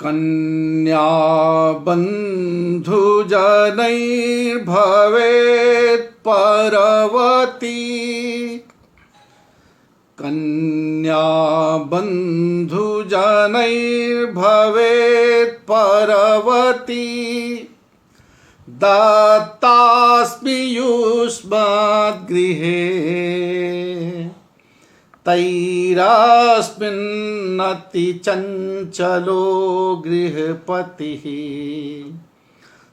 कन्या बन्धुजनैर्भवेत् परवती। कन्या बन्धुजनैर्भवेत् परवती। दत्तास्मि युष्मद्गृहे तैरस्मिन्नति चञ्चलो गृहपतिः।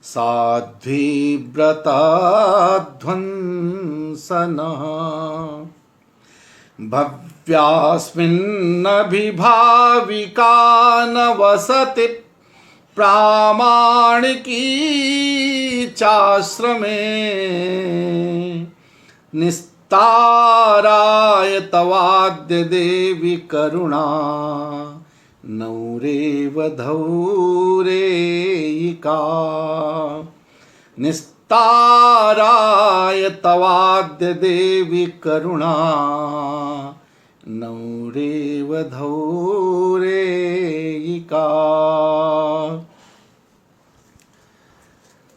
साध्वीव्रताध्वंसनः भव्यास्मिन्नभिभाविका न वसति। प्रामाणिकी चाश्रमे निस्ताराय तवाद्य देवी करुणा। नौरेव धौरेयिका निस्ताराय तवाद्य देवी करुणा। नौरेव धौरेयिका।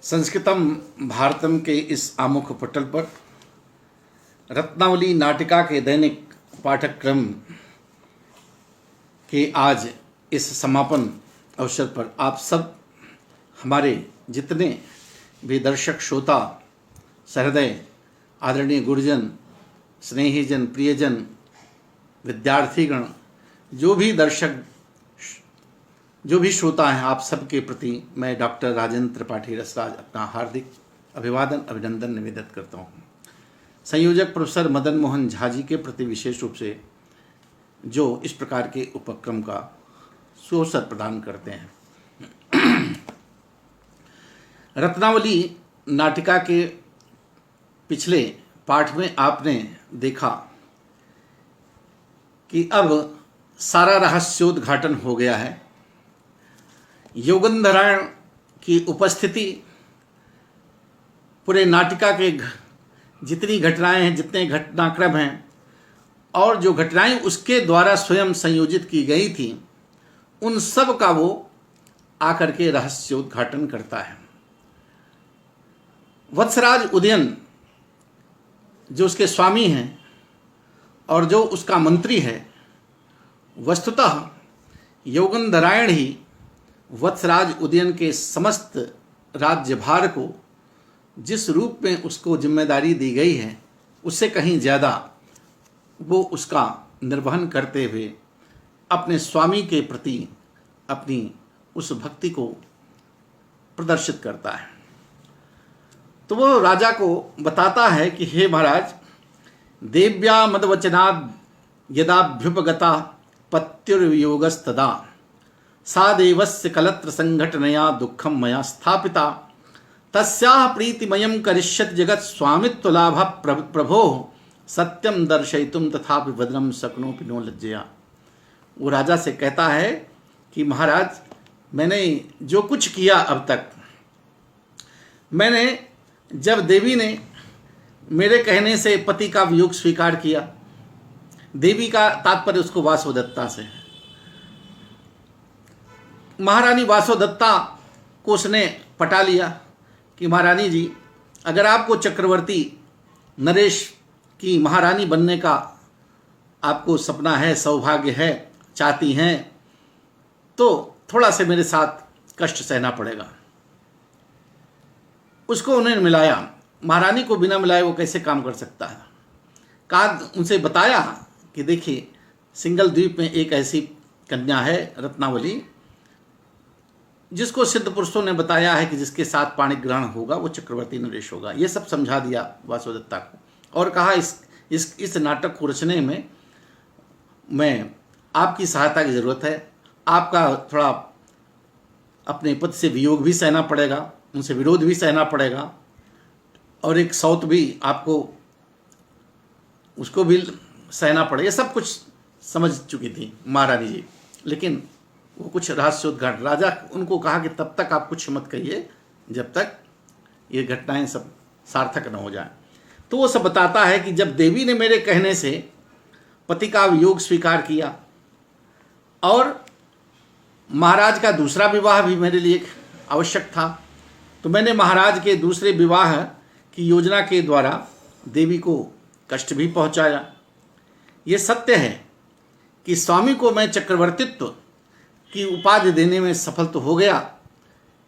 संस्कृतम भारतम के इस आमुख पटल पर रत्नावली नाटिका के दैनिक पाठ्यक्रम के आज इस समापन अवसर पर आप सब हमारे जितने भी दर्शक श्रोता सहृदय आदरणीय गुरुजन स्नेहीजन प्रियजन विद्यार्थीगण जो भी दर्शक जो भी श्रोता हैं आप सबके प्रति मैं डॉक्टर राजेंद्र त्रिपाठी रसराज अपना हार्दिक अभिवादन अभिनंदन निवेदित करता हूँ। संयोजक प्रोफेसर मदन मोहन झा जी के प्रति विशेष रूप से जो इस प्रकार के उपक्रम का सुअवसर प्रदान करते हैं। रत्नावली नाटिका के पिछले पाठ में आपने देखा कि अब सारा रहस्योद्घाटन हो गया है। योगंधरायण की उपस्थिति पूरे नाटिका के जितनी घटनाएं हैं जितने घटनाक्रम हैं और जो घटनाएं उसके द्वारा स्वयं संयोजित की गई थी उन सब का वो आकर के रहस्योद्घाटन करता है। वत्सराज उदयन जो उसके स्वामी हैं और जो उसका मंत्री है वस्तुतः योगंधरायण ही वत्सराज उदयन के समस्त राज्यभार को जिस रूप में उसको जिम्मेदारी दी गई है उससे कहीं ज़्यादा वो उसका निर्वहन करते हुए अपने स्वामी के प्रति अपनी उस भक्ति को प्रदर्शित करता है। तो वो राजा को बताता है कि हे महाराज देव्या मदवचनाद यदाभ्युपगता पत्युर्वियोगस्तदा सा देवस्य कलत्र संघटनया दुःखं मया स्थापिता तस्याः प्रीतिमयं करिष्यति जगत् स्वामित्व लाभ प्रभो सत्यम दर्शयितुम तथापि वदनं शक्नोपि नो लज्जया। वो राजा से कहता है कि महाराज मैंने जो कुछ किया अब तक मैंने जब देवी ने मेरे कहने से पति का वियोग स्वीकार किया देवी का तात्पर्य उसको वासोदत्ता से महारानी वासोदत्ता को उसने पटा लिया कि महारानी जी अगर आपको चक्रवर्ती नरेश की महारानी बनने का आपको सपना है सौभाग्य है चाहती हैं तो थोड़ा से मेरे साथ कष्ट सहना पड़ेगा। उसको उन्हें मिलाया महारानी को बिना मिलाए वो कैसे काम कर सकता है। कहा उनसे बताया कि देखिए सिंगल द्वीप में एक ऐसी कन्या है रत्नावली जिसको सिद्ध पुरुषों ने बताया है कि जिसके साथ पाणी ग्रहण होगा वो चक्रवर्ती नरेश होगा। ये सब समझा दिया वासुदेवता को और कहा इस नाटक को रचने में मैं आपकी सहायता की ज़रूरत है। आपका थोड़ा अपने पति से वियोग भी सहना पड़ेगा उनसे विरोध भी सहना पड़ेगा और एक सौत भी आपको उसको भी सहना पड़ेगा। ये सब कुछ समझ चुकी थी महारानी जी लेकिन वो कुछ रहस्योद्घाटन राजा उनको कहा कि तब तक आप कुछ मत कहिए जब तक ये घटनाएं सब सार्थक न हो जाए। तो वो सब बताता है कि जब देवी ने मेरे कहने से पति का वियोग स्वीकार किया और महाराज का दूसरा विवाह भी मेरे लिए आवश्यक था, तो मैंने महाराज के दूसरे विवाह की योजना के द्वारा देवी को कष्ट भी पहुंचाया। ये सत्य है कि स्वामी को मैं चक्रवर्तित्व की उपाधि देने में सफल तो हो गया।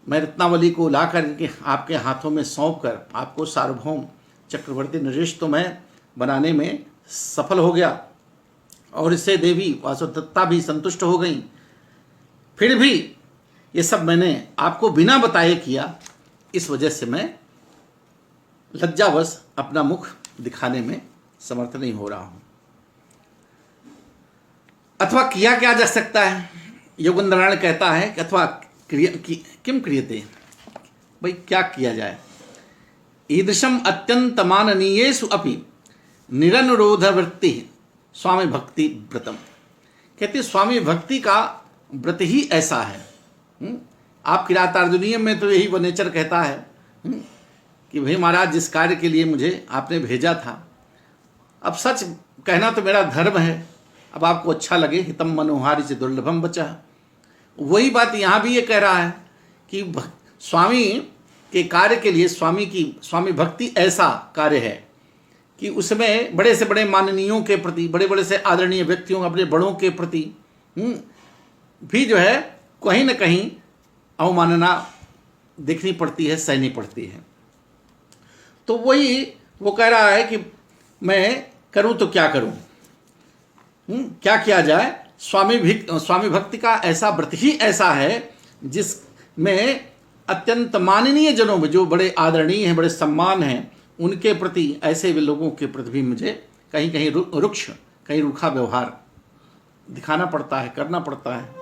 मैं रत्नावली को ला कर के आपके हाथों में सौंप कर आपको सार्वभौम चक्रवर्ती नरेश तो मैं बनाने में सफल हो गया, और इससे देवी वासुदत्ता भी संतुष्ट हो गई। फिर भी ये सब मैंने आपको बिना बताए किया, इस वजह से मैं लज्जावश अपना मुख दिखाने में समर्थ नहीं हो रहा हूं। अथवा किया क्या जा सकता है? योगेंद्रनारायण कहता है कि अथवा किम क्रियते, भाई क्या किया जाए। ईदृशम अत्यंत माननीयेषु अपि निरनुरोध वृत्ति स्वामी भक्ति व्रतम। कहते स्वामी भक्ति का व्रत ही ऐसा है। आप किरातार्जुनीय में तो यही वो नेचर कहता है कि भाई महाराज जिस कार्य के लिए मुझे आपने भेजा था, अब सच कहना तो मेरा धर्म है, अब आपको अच्छा लगे, हितम मनोहारी से दुर्लभम बचा। वही बात यहाँ भी ये कह रहा है कि स्वामी के कार्य के लिए स्वामी भक्ति ऐसा कार्य है कि उसमें बड़े से बड़े माननीयों के प्रति, बड़े बड़े से आदरणीय व्यक्तियों, अपने बड़ों के प्रति भी जो है कहीं न कहीं अवमानना देखनी पड़ती है, सहनी पड़ती है। तो वही वो कह रहा है कि मैं करूं तो क्या करूं, क्या किया जाए। स्वामी भक्ति का ऐसा व्रत ही ऐसा है जिसमें अत्यंत माननीय जनों में, जो बड़े आदरणीय हैं, बड़े सम्मान हैं, उनके प्रति, ऐसे वे लोगों के प्रति भी मुझे कहीं कहीं रुक्ष, कहीं रूखा व्यवहार दिखाना पड़ता है, करना पड़ता है।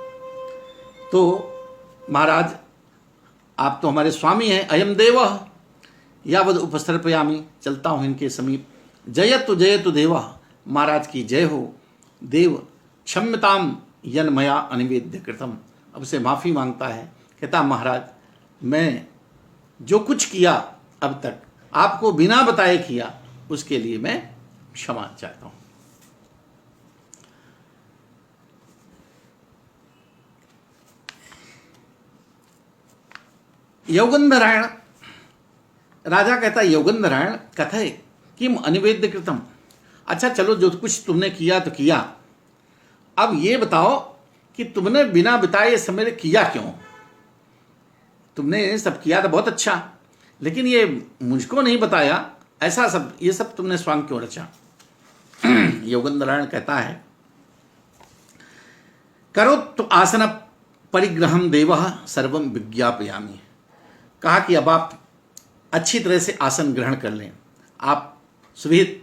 तो महाराज आप तो हमारे स्वामी हैं, अयम देव यावद उपसर्पयामी, चलता हूँ इनके समीप। जयतु देवा, महाराज की जय हो। देव क्षम्यताम यन्मया अनिवेद्य कृतम, अब से माफ़ी मांगता है। कहता महाराज मैं जो कुछ किया अब तक आपको बिना बताए किया, उसके लिए मैं क्षमा चाहता हूं। योगेंद्रनारायण राजा कहता है, योगेंद्रनारायण कथय किम अनिवेद्य कृतम। अच्छा चलो, जो कुछ तुमने किया तो किया, अब ये बताओ कि तुमने बिना बताए सब मेरे किया क्यों? तुमने सब किया तो बहुत अच्छा, लेकिन ये मुझको नहीं बताया, ऐसा सब ये सब तुमने स्वांग क्यों रचा? योगेंद्रनारायण कहता है, करो तो आसन परिग्रहम देवः सर्वम विज्ञापयामि। कहा कि अब आप अच्छी तरह से आसन ग्रहण कर लें, आप सुविहित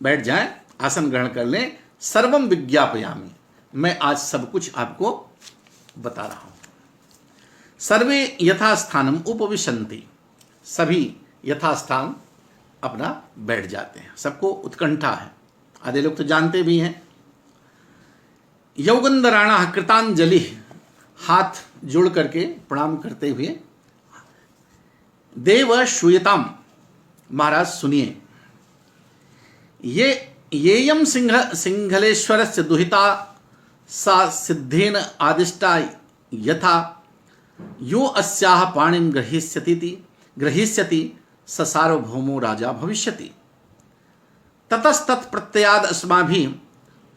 बैठ जाएं, आसन ग्रहण कर लें। सर्वम विज्ञापयामि, मैं आज सब कुछ आपको बता रहा हूं। सर्वे यथास्थानम उपविशन्ति, सभी यथास्थान अपना बैठ जाते हैं, सबको उत्कंठा है, आधे लोग तो जानते भी हैं। योगेंद्रनारायण कृतांजलि, हाथ जोड़ करके प्रणाम करते हुए, देव श्रूयताम, महाराज सुनिए। येयम सिंहलेश्वरस्य दुहिता सा सिद्धेन आदिष्टा यथा यो अस्याह पाणिं ग्रहीष्यति स सार्वभौमो राजा भविष्यति। ततस्तत्प्रत्ययाद अस्माभिः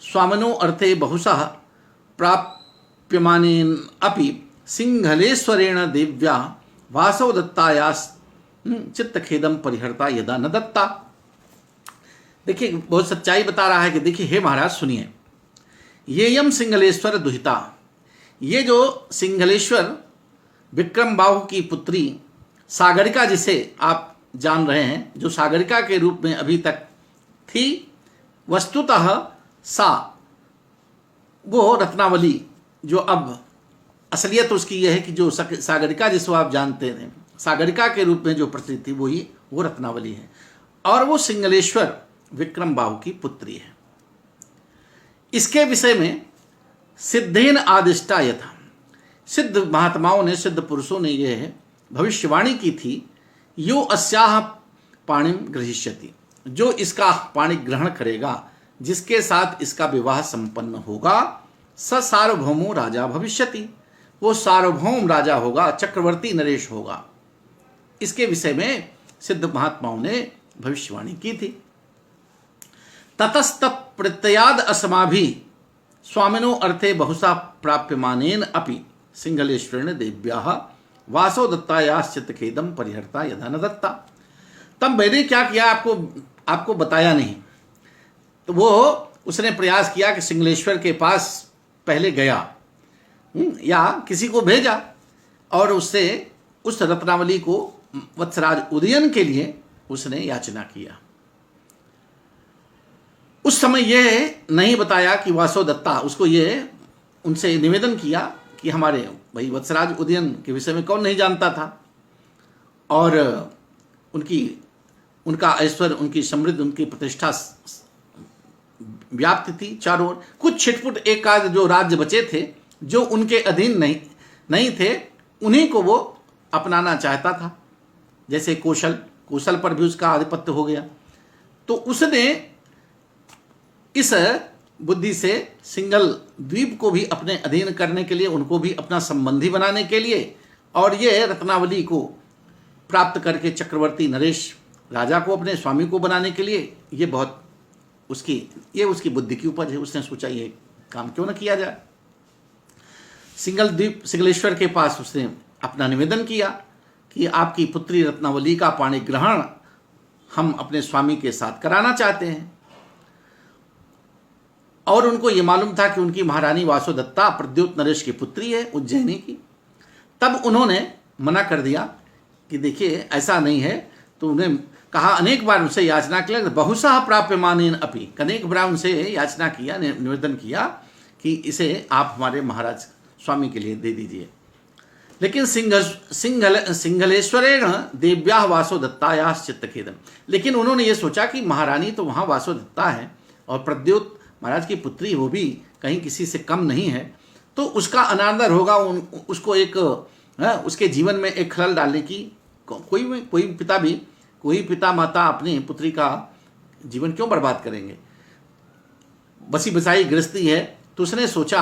स्वामिनो अर्थे बहुशः प्राप्यमानेन अपि सिंहलेश्वरेण देव्या वासव दत्ताया चित्तखेदम परिहर्ता यदा न दत्ता। देखिए बहुत सच्चाई बता रहा है कि देखिए हे महाराज सुनिए, ये यम सिंहलेश्वर दुहिता, ये जो सिंहलेश्वर विक्रम बाहु की पुत्री सागरिका, जिसे आप जान रहे हैं, जो सागरिका के रूप में अभी तक थी, वस्तुतः सा वो रत्नावली, जो अब असलियत उसकी यह है कि जो सागरिका जिसको आप जानते थे, सागरिका के रूप में जो प्रसिद्ध थी वो रत्नावली है, और वो सिंहलेश्वर विक्रम बाहु की पुत्री है। इसके विषय में सिद्धेन आदिष्टा यथा, सिद्ध महात्माओं ने, सिद्ध पुरुषों ने यह भविष्यवाणी की थी, यो अस्याह पाणिम ग्रहीष्यति, जो इसका पाणि ग्रहण करेगा, जिसके साथ इसका विवाह संपन्न होगा, स सार्वभौमो राजा भविष्यति, वो सार्वभौम राजा होगा, चक्रवर्ती नरेश होगा। इसके विषय में सिद्ध महात्माओं ने भविष्यवाणी की थी। ततस्त प्रत्ययाद अस्माभि स्वामिनो अर्थे बहुशा प्राप्यमानेन अपि सिंहलेश्वरेण देव्याः वासो दत्तायाश्चित्त खेदम परिहर्ता यदा न दत्ता। तब मैंने क्या किया, आपको बताया नहीं। तो वो उसने प्रयास किया कि सिंहलेश्वर के पास पहले गया या किसी को भेजा और उससे उस रत्नावली को वत्सराज उदयन के लिए उसने याचना किया। उस समय यह नहीं बताया कि वासो दत्ता, उसको ये उनसे निवेदन किया कि हमारे भाई वत्सराज उदयन के विषय में कौन नहीं जानता था, और उनका ऐश्वर्य, उनकी समृद्धि, उनकी प्रतिष्ठा व्याप्त थी चारों ओर। कुछ छिटपुट एक आध जो राज्य बचे थे जो उनके अधीन नहीं थे, उन्हीं को वो अपनाना चाहता था। जैसे कौशल पर भी उसका आधिपत्य हो गया। तो उसने इस बुद्धि से सिंघल द्वीप को भी अपने अधीन करने के लिए, उनको भी अपना संबंधी बनाने के लिए, और ये रत्नावली को प्राप्त करके चक्रवर्ती नरेश राजा को अपने स्वामी को बनाने के लिए, ये बहुत उसकी बुद्धि की उपज है। उसने सोचा ये काम क्यों न किया जाए। सिंघलेश्वर के पास उसने अपना निवेदन किया कि आपकी पुत्री रत्नावली का पाणी ग्रहण हम अपने स्वामी के साथ कराना चाहते हैं। और उनको ये मालूम था कि उनकी महारानी वासोदत्ता प्रद्योत नरेश की पुत्री है, उज्जैनी की। तब उन्होंने मना कर दिया कि देखिए ऐसा नहीं है। तो उन्हें कहा, अनेक बार उनसे याचना किया, बहुशः प्राप्यमानेन अपि, अनेक बार उनसे याचना किया, निवेदन किया कि इसे आप हमारे महाराज स्वामी के लिए दे दीजिए। लेकिन सिंघलेश्वरेण देव्याः वासोदत्तायाश्चित्त खेदम, लेकिन उन्होंने ये सोचा कि महारानी तो वहाँ वासोदत्ता है और प्रद्योत महाराज की पुत्री, वो भी कहीं किसी से कम नहीं है, तो उसका अनादर होगा, उसको एक उसके जीवन में एक खलल डालने की कोई पिता माता अपनी पुत्री का जीवन क्यों बर्बाद करेंगे। बसी बसाई गृहस्थी है। तो उसने सोचा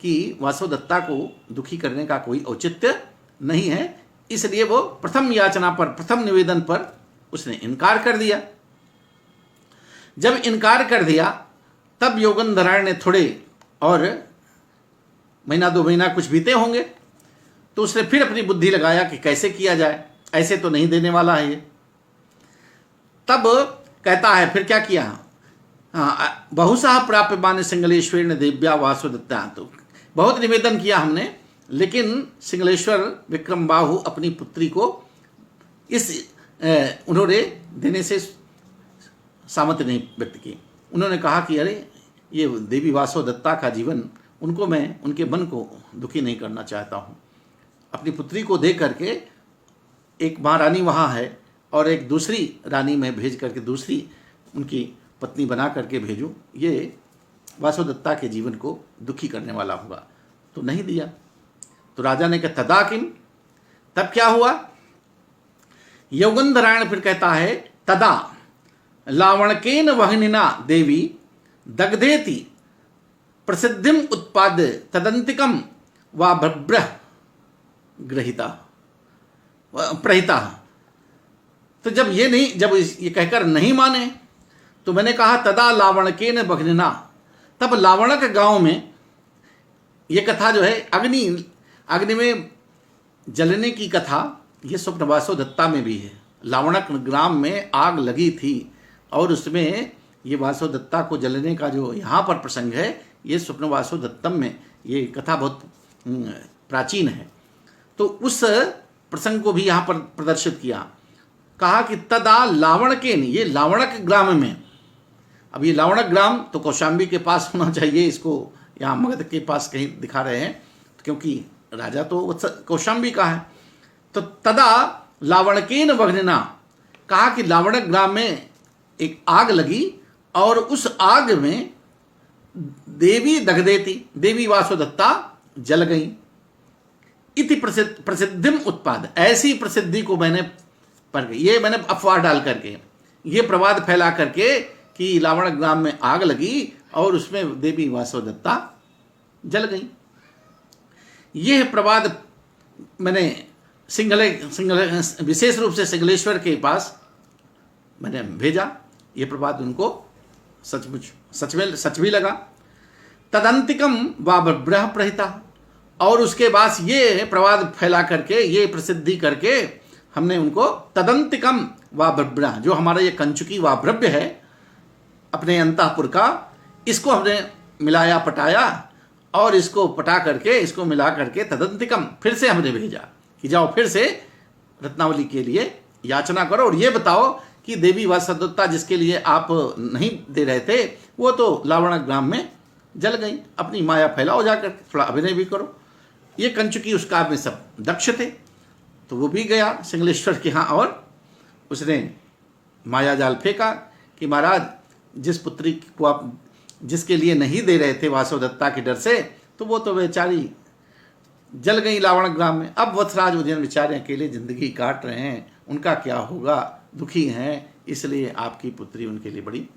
कि वासोदत्ता को दुखी करने का कोई औचित्य नहीं है, इसलिए वो प्रथम याचना पर, प्रथम निवेदन पर उसने इनकार कर दिया। जब इनकार कर दिया तब योगेंद्रायण ने थोड़े और महीना 2 महीना कुछ बीते होंगे, तो उसने फिर अपनी बुद्धि लगाया कि कैसे किया जाए, ऐसे तो नहीं देने वाला है ये। तब कहता है फिर क्या किया, बहुशः प्राप्यमाने सिंघलेश्वर ने देव्या वासोदत्ता, तो बहुत निवेदन किया हमने, लेकिन सिंघलेश्वर विक्रम बाहु अपनी पुत्री को उन्होंने देने से सामर्थ्य नहीं व्यक्त की। उन्होंने कहा कि अरे ये देवी वासोदत्ता का जीवन, उनको मैं उनके मन को दुखी नहीं करना चाहता हूँ। अपनी पुत्री को दे करके एक महारानी वहाँ है और एक दूसरी रानी में भेज करके दूसरी उनकी पत्नी बना करके भेजूँ, ये वासोदत्ता के जीवन को दुखी करने वाला होगा। तो नहीं दिया। तो राजा ने कहा तदा किम, तब क्या हुआ। योगेंद्रायण फिर कहता है तदा लावणकेन वहनिना देवी दग्धेति प्रसिद्धिम उत्पाद्य तदंतिकम वा भब्रह ग्रहिता प्रहिता। तो जब ये कहकर नहीं माने, तो मैंने कहा तदा लावणकेन वहनिना, तब लावणक गांव में ये कथा जो है अग्नि में जलने की कथा, ये स्वप्न वासोदत्ता में भी है। लावणक ग्राम में आग लगी थी और उसमें ये वासोदत्ता को जलने का जो यहाँ पर प्रसंग है, ये स्वप्न वासोदत्तम में ये कथा बहुत प्राचीन है। तो उस प्रसंग को भी यहाँ पर प्रदर्शित किया। कहा कि तदा लावणकेन, ये लावणक ग्राम में, अब ये लावणक ग्राम तो कौशाम्बी के पास होना चाहिए, इसको यहाँ मगध के पास कहीं दिखा रहे हैं क्योंकि राजा तो कौशाम्बी का है। तो तदा लावणकेन वघ्निना, कहा कि लावणक ग्राम में एक आग लगी और उस आग में देवी दग्धेति, देवी वासोदत्ता जल गई। इति प्रसिद्धिम उत्पाद, ऐसी प्रसिद्धि को मैंने ये मैंने अफवाह डाल करके, ये प्रवाद फैला करके कि लावणक ग्राम में आग लगी और उसमें देवी वासोदत्ता जल गई। यह प्रवाद मैंने विशेष रूप से सिंगलेश्वर के पास मैंने भेजा। ये प्रवाद उनको सच भी लगा। तदंतिकम वाब्रह प्रहिता, और उसके बाद ये प्रवाद फैला करके, ये प्रसिद्धि करके हमने उनको तदंतिकम वाब्रह, जो हमारा ये कंचुकी वाभ्रव्य है अपने अंतःपुर का, इसको हमने मिलाया पटाया, और इसको पटा करके, इसको मिला करके तदंतिकम फिर से हमने भेजा कि जाओ फिर से रत्नावली के लिए याचना करो, और ये बताओ कि देवी वत्सदत्ता जिसके लिए आप नहीं दे रहे थे वो तो लावण ग्राम में जल गई, अपनी माया फैलाओ, जाकर थोड़ा अभिनय भी करो। ये कंचुकी उस काम में सब दक्ष थे, तो वो भी गया सिंगलेश्वर के यहाँ, और उसने माया जाल फेंका कि महाराज जिस पुत्री को आप जिसके लिए नहीं दे रहे थे वासवदत्ता के डर से, तो वो तो बेचारी जल गई लावण ग्राम में। अब वत्सराज उदयन बेचारे अकेले जिंदगी काट रहे हैं, उनका क्या होगा, दुखी हैं, इसलिए आपकी पुत्री उनके लिए बड़ी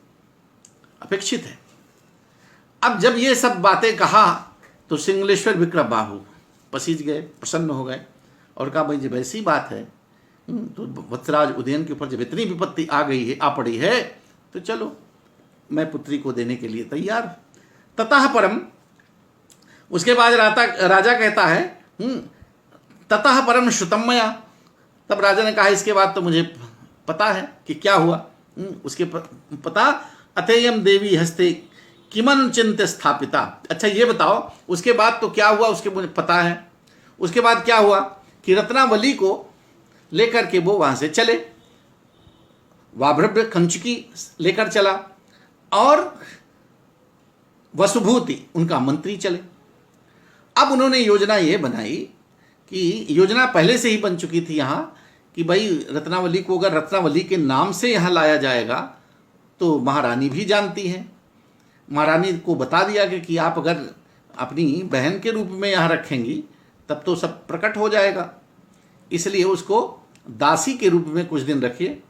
अपेक्षित है। अब जब ये सब बातें कहा तो सिंगलेश्वर विक्रम बाहु पसीज गए, प्रसन्न हो गए, और कहा भाई जब ऐसी बात है तो वत्सराज उदयन के ऊपर जब इतनी विपत्ति आ गई है, आ पड़ी है, तो चलो मैं पुत्री को देने के लिए तैयार। ततः परम, उसके बाद राजा कहता है ततः परम श्रुतमया, तब राजा ने कहा इसके बाद तो मुझे पता है कि क्या हुआ। उसके पता अथेयम देवी हस्ते किमन चिंत स्थापिता। अच्छा ये बताओ उसके बाद तो क्या हुआ, उसके मुझे पता है। उसके बाद क्या हुआ कि रत्नावली को लेकर के वो वहां से चले, वाभ्रव्य कंचुकी लेकर चला, और वसुभूति उनका मंत्री चले। अब उन्होंने योजना ये बनाई कि योजना पहले से ही बन चुकी थी यहाँ कि भाई रत्नावली को अगर रत्नावली के नाम से यहाँ लाया जाएगा तो महारानी भी जानती है। महारानी को बता दिया कि आप अगर अपनी बहन के रूप में यहाँ रखेंगी तब तो सब प्रकट हो जाएगा, इसलिए उसको दासी के रूप में कुछ दिन रखिए,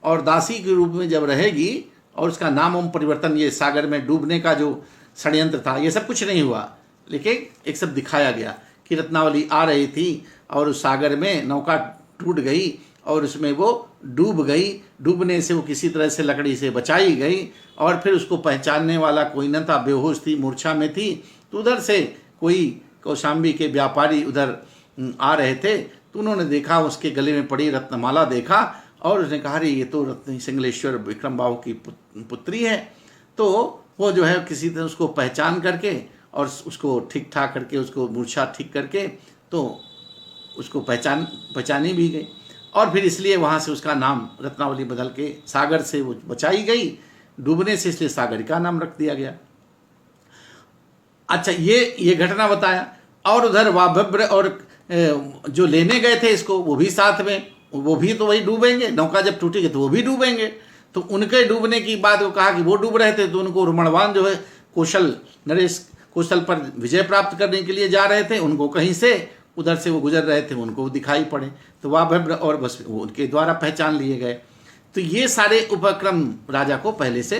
और दासी के रूप में जब रहेगी और उसका नाम ओम परिवर्तन, ये सागर में डूबने का जो षड्यंत्र था ये सब कुछ नहीं हुआ, लेकिन एक सब दिखाया गया कि रत्नावली आ रही थी और उस सागर में नौका टूट गई और उसमें वो डूब गई। डूबने से वो किसी तरह से लकड़ी से बचाई गई, और फिर उसको पहचानने वाला कोई न था, बेहोश थी, मूर्छा में थी। तो उधर से कोई कौशाम्बी के व्यापारी उधर आ रहे थे, तो उन्होंने देखा उसके गले में पड़ी रत्नमाला देखा, और उसने कहा अरे ये तो रत्न सिंगलेश्वर विक्रम बाहु की पुत्री है। तो वो जो है किसी तरह उसको पहचान करके और उसको ठीक ठाक करके, उसको मूर्छा ठीक करके, तो उसको पहचानी भी गई, और फिर इसलिए वहाँ से उसका नाम रत्नावली बदल के सागर से वो बचाई गई, डूबने से, इसलिए सागरिका नाम रख दिया गया। अच्छा ये घटना बताया। और उधर वाभ्र और जो लेने गए थे इसको वो भी साथ में, वो भी तो वही डूबेंगे, नौका जब टूटेगी तो वो भी डूबेंगे। तो उनके डूबने की बात वो कहा कि वो डूब रहे थे, तो उनको रुमणवान जो है नरेश कौशल पर विजय प्राप्त करने के लिए जा रहे थे, उनको कहीं से उधर से वो गुजर रहे थे, उनको दिखाई पड़े, तो वाभ्र और बस वो उनके द्वारा पहचान लिए गए। तो ये सारे उपक्रम राजा को पहले से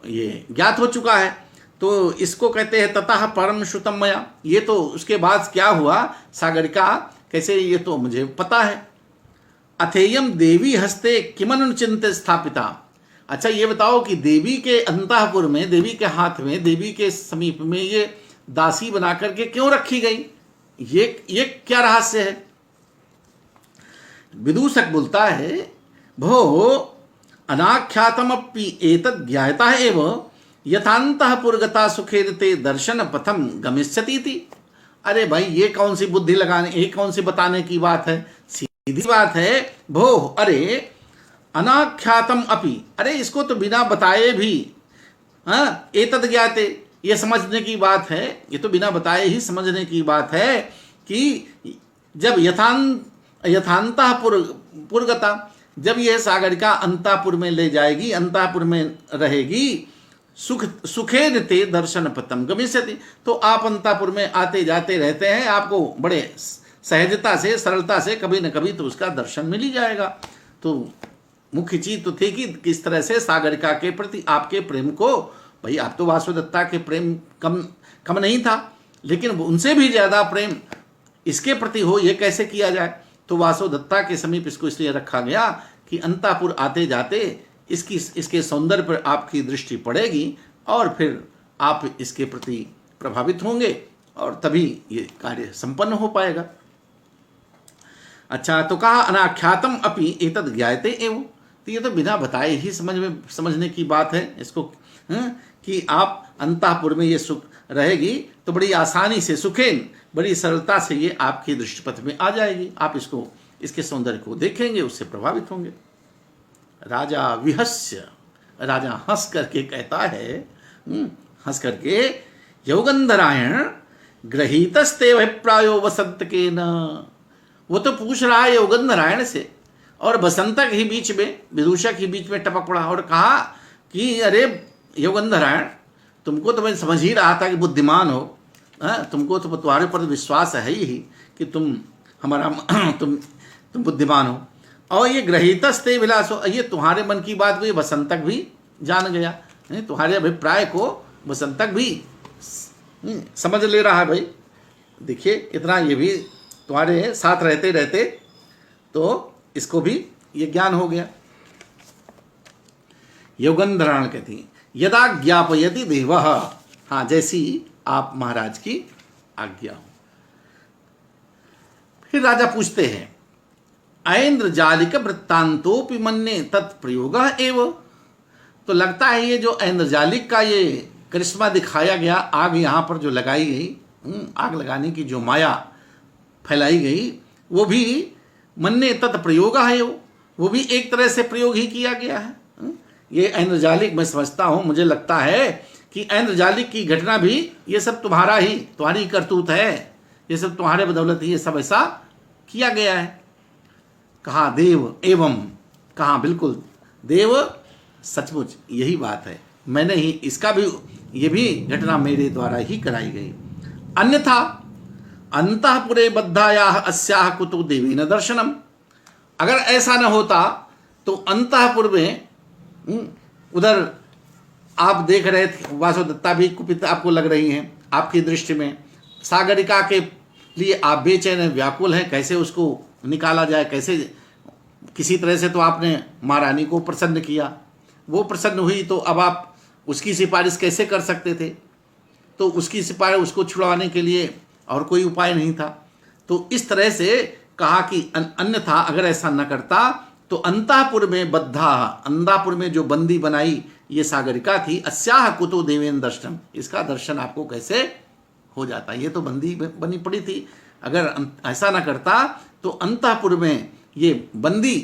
ये ज्ञात हो चुका है। तो इसको कहते हैं ततः परम श्रुतमया। ये तो उसके बाद क्या हुआ सागरिका कैसे, ये तो मुझे पता है। अथेयम देवी हस्ते किमन चिंत स्थापिता। अच्छा ये बताओ कि देवी के अंतःपुर में, देवी के हाथ में, देवी के समीप में ये दासी बना करके क्यों रखी गई, ये क्या रहस्य है। विदूषक बोलता है भो अनाख्यातमपि एतद् ज्ञायता एव यथान्तःपुरगता सुखेन ते दर्शन पथम गमिष्यति इति। अरे भाई ये कौन सी बुद्धि लगाने, ये कौन सी बताने की बात है, सीधी बात है। भो अरे अनाख्यातम अपि, अरे इसको तो बिना बताए भी, हाँ एतद् ज्ञाते, ये समझने की बात है, ये तो बिना बताए ही समझने की बात है कि जब यथान्तःपुरगता, जब यह सागरिका अंतापुर में ले जाएगी, अंतापुर में रहेगी, सुखेन ते दर्शन पथम गमिष्यति, तो आप अंतापुर में आते जाते रहते हैं, आपको बड़े सहजता से, सरलता से कभी न कभी तो उसका दर्शन मिल ही जाएगा। तो मुख्य चीज तो थी कि किस तरह से सागरिका के प्रति आपके प्रेम को भाई आप तो वासुदत्ता के प्रेम कम कम नहीं था, लेकिन उनसे भी ज़्यादा प्रेम इसके प्रति हो, ये कैसे किया जाए। तो वासुदत्ता के समीप इसको इसलिए रखा गया कि अंतापुर आते जाते इसके सौंदर्य पर आपकी दृष्टि पड़ेगी और फिर आप इसके प्रति प्रभावित होंगे और तभी ये कार्य संपन्न हो पाएगा। अच्छा, तो कहा अनाख्यातम अपि एतद् ज्ञायते एवं, तो ये तो बिना बताए ही समझने की बात है इसको, कि आप अंतःपुर में ये सुख रहेगी तो बड़ी आसानी से, सुखेन, बड़ी सरलता से ये आपकी दृष्टिपथ में आ जाएगी, आप इसके सौंदर्य को देखेंगे, उससे प्रभावित होंगे। राजा विहस्य, राजा हंस करके कहता है, हंस करके, योगंधरायण गृहीतस्ते अभिप्रायो वसंत के न, वो तो पूछ रहा है योगंधरायण से और बसंतक ही बीच में, विदूषक ही बीच में टपक पड़ा और कहा कि अरे योगंधरायण, तुमको तो मैं समझ ही रहा था कि बुद्धिमान हो, तुमको तो तुम्हारे पर विश्वास है ही कि तुम हमारा तुम बुद्धिमान हो, और ये ग्रहीतस्ते विलासो, ये तुम्हारे मन की बात को ये बसंतक भी जान गया, तुम्हारे अभिप्राय को बसंतक भी समझ ले रहा है। भाई देखिए, इतना ये भी तुम्हारे साथ रहते रहते तो इसको भी ये ज्ञान हो गया। योगंधरायण कहती यदा ज्ञापयति देवः, हाँ, जैसी आप महाराज की आज्ञा हो। फिर राजा पूछते हैं, ऐन्द्र जालिक वृत्तांतोपि मन्ये तत्प्रयोग एव, तो लगता है ये जो ऐन्द्रजालिक का ये करिश्मा दिखाया गया, आग यहाँ पर जो लगाई गई, आग लगाने की जो माया फैलाई गई, वो भी मन्ये तत्प्रयोग है, वो भी एक तरह से प्रयोग ही किया गया है। ये ऐन्द्रजालिक, मैं समझता हूँ, मुझे लगता है कि ऐन्द्रजालिक की घटना भी ये सब तुम्हारी करतूत है, ये सब तुम्हारे बदौलत ही ये सब ऐसा किया गया है। कहा देव एवं, कहा बिल्कुल देव, सचमुच यही बात है, मैंने ही इसका भी, ये भी घटना मेरे द्वारा ही कराई गई। अन्यथा अंतःपुरे बद्धायाः अस्याः कुतो देवेन दर्शनम, अगर ऐसा न होता तो अंतःपुर में उधर आप देख रहे थे, वासुदत्ता भी कुपित आपको लग रही हैं, आपकी दृष्टि में सागरिका के लिए आप बेचैन व्याकुल हैं, कैसे उसको निकाला जाए, कैसे, किसी तरह से तो आपने महारानी को प्रसन्न किया, वो प्रसन्न हुई तो अब आप उसकी सिफारिश कैसे कर सकते थे, तो उसकी सिफारिश, उसको छुड़वाने के लिए और कोई उपाय नहीं था। तो इस तरह से कहा कि अन्यथा अगर ऐसा न करता तो अंतापुर में बद्धा, अंतापुर में जो बंदी बनाई ये सागरिका थी, अस्याह कुतो देवेन दर्शनम, इसका दर्शन आपको कैसे हो जाता, ये तो बंदी बनी पड़ी थी, अगर ऐसा न करता तो अंतापुर में ये बंदी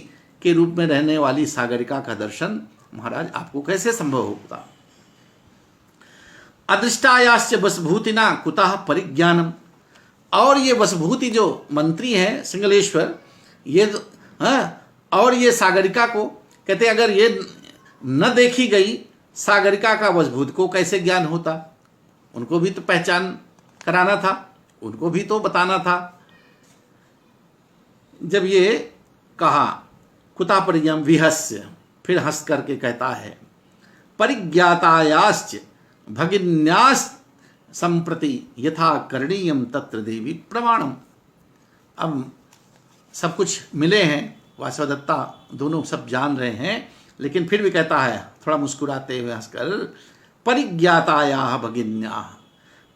के रूप में रहने वाली सागरिका का दर्शन महाराज आपको कैसे संभव होता। अदृष्टायाश्च वसभूतिना कुतः परिज्ञानम, और ये वसभूति जो मंत्री हैं सिंगलेश्वर, ये और ये सागरिका को कहते अगर ये न देखी गई सागरिका का वसभूत को कैसे ज्ञान होता, उनको भी तो पहचान कराना था, उनको भी तो बताना था। जब ये कहा कुता परिज्ञान विहस्य, फिर हंस करके कहता है परिज्ञातायाश्च भगिन्यास संप्रति यथा करणीयम तत्र देवी प्रमाणम। अब सब कुछ मिले हैं, वासुदत्ता दोनों सब जान रहे हैं, लेकिन फिर भी कहता है थोड़ा मुस्कुराते हुए हंसकर, परिज्ञाताया भगिन्या,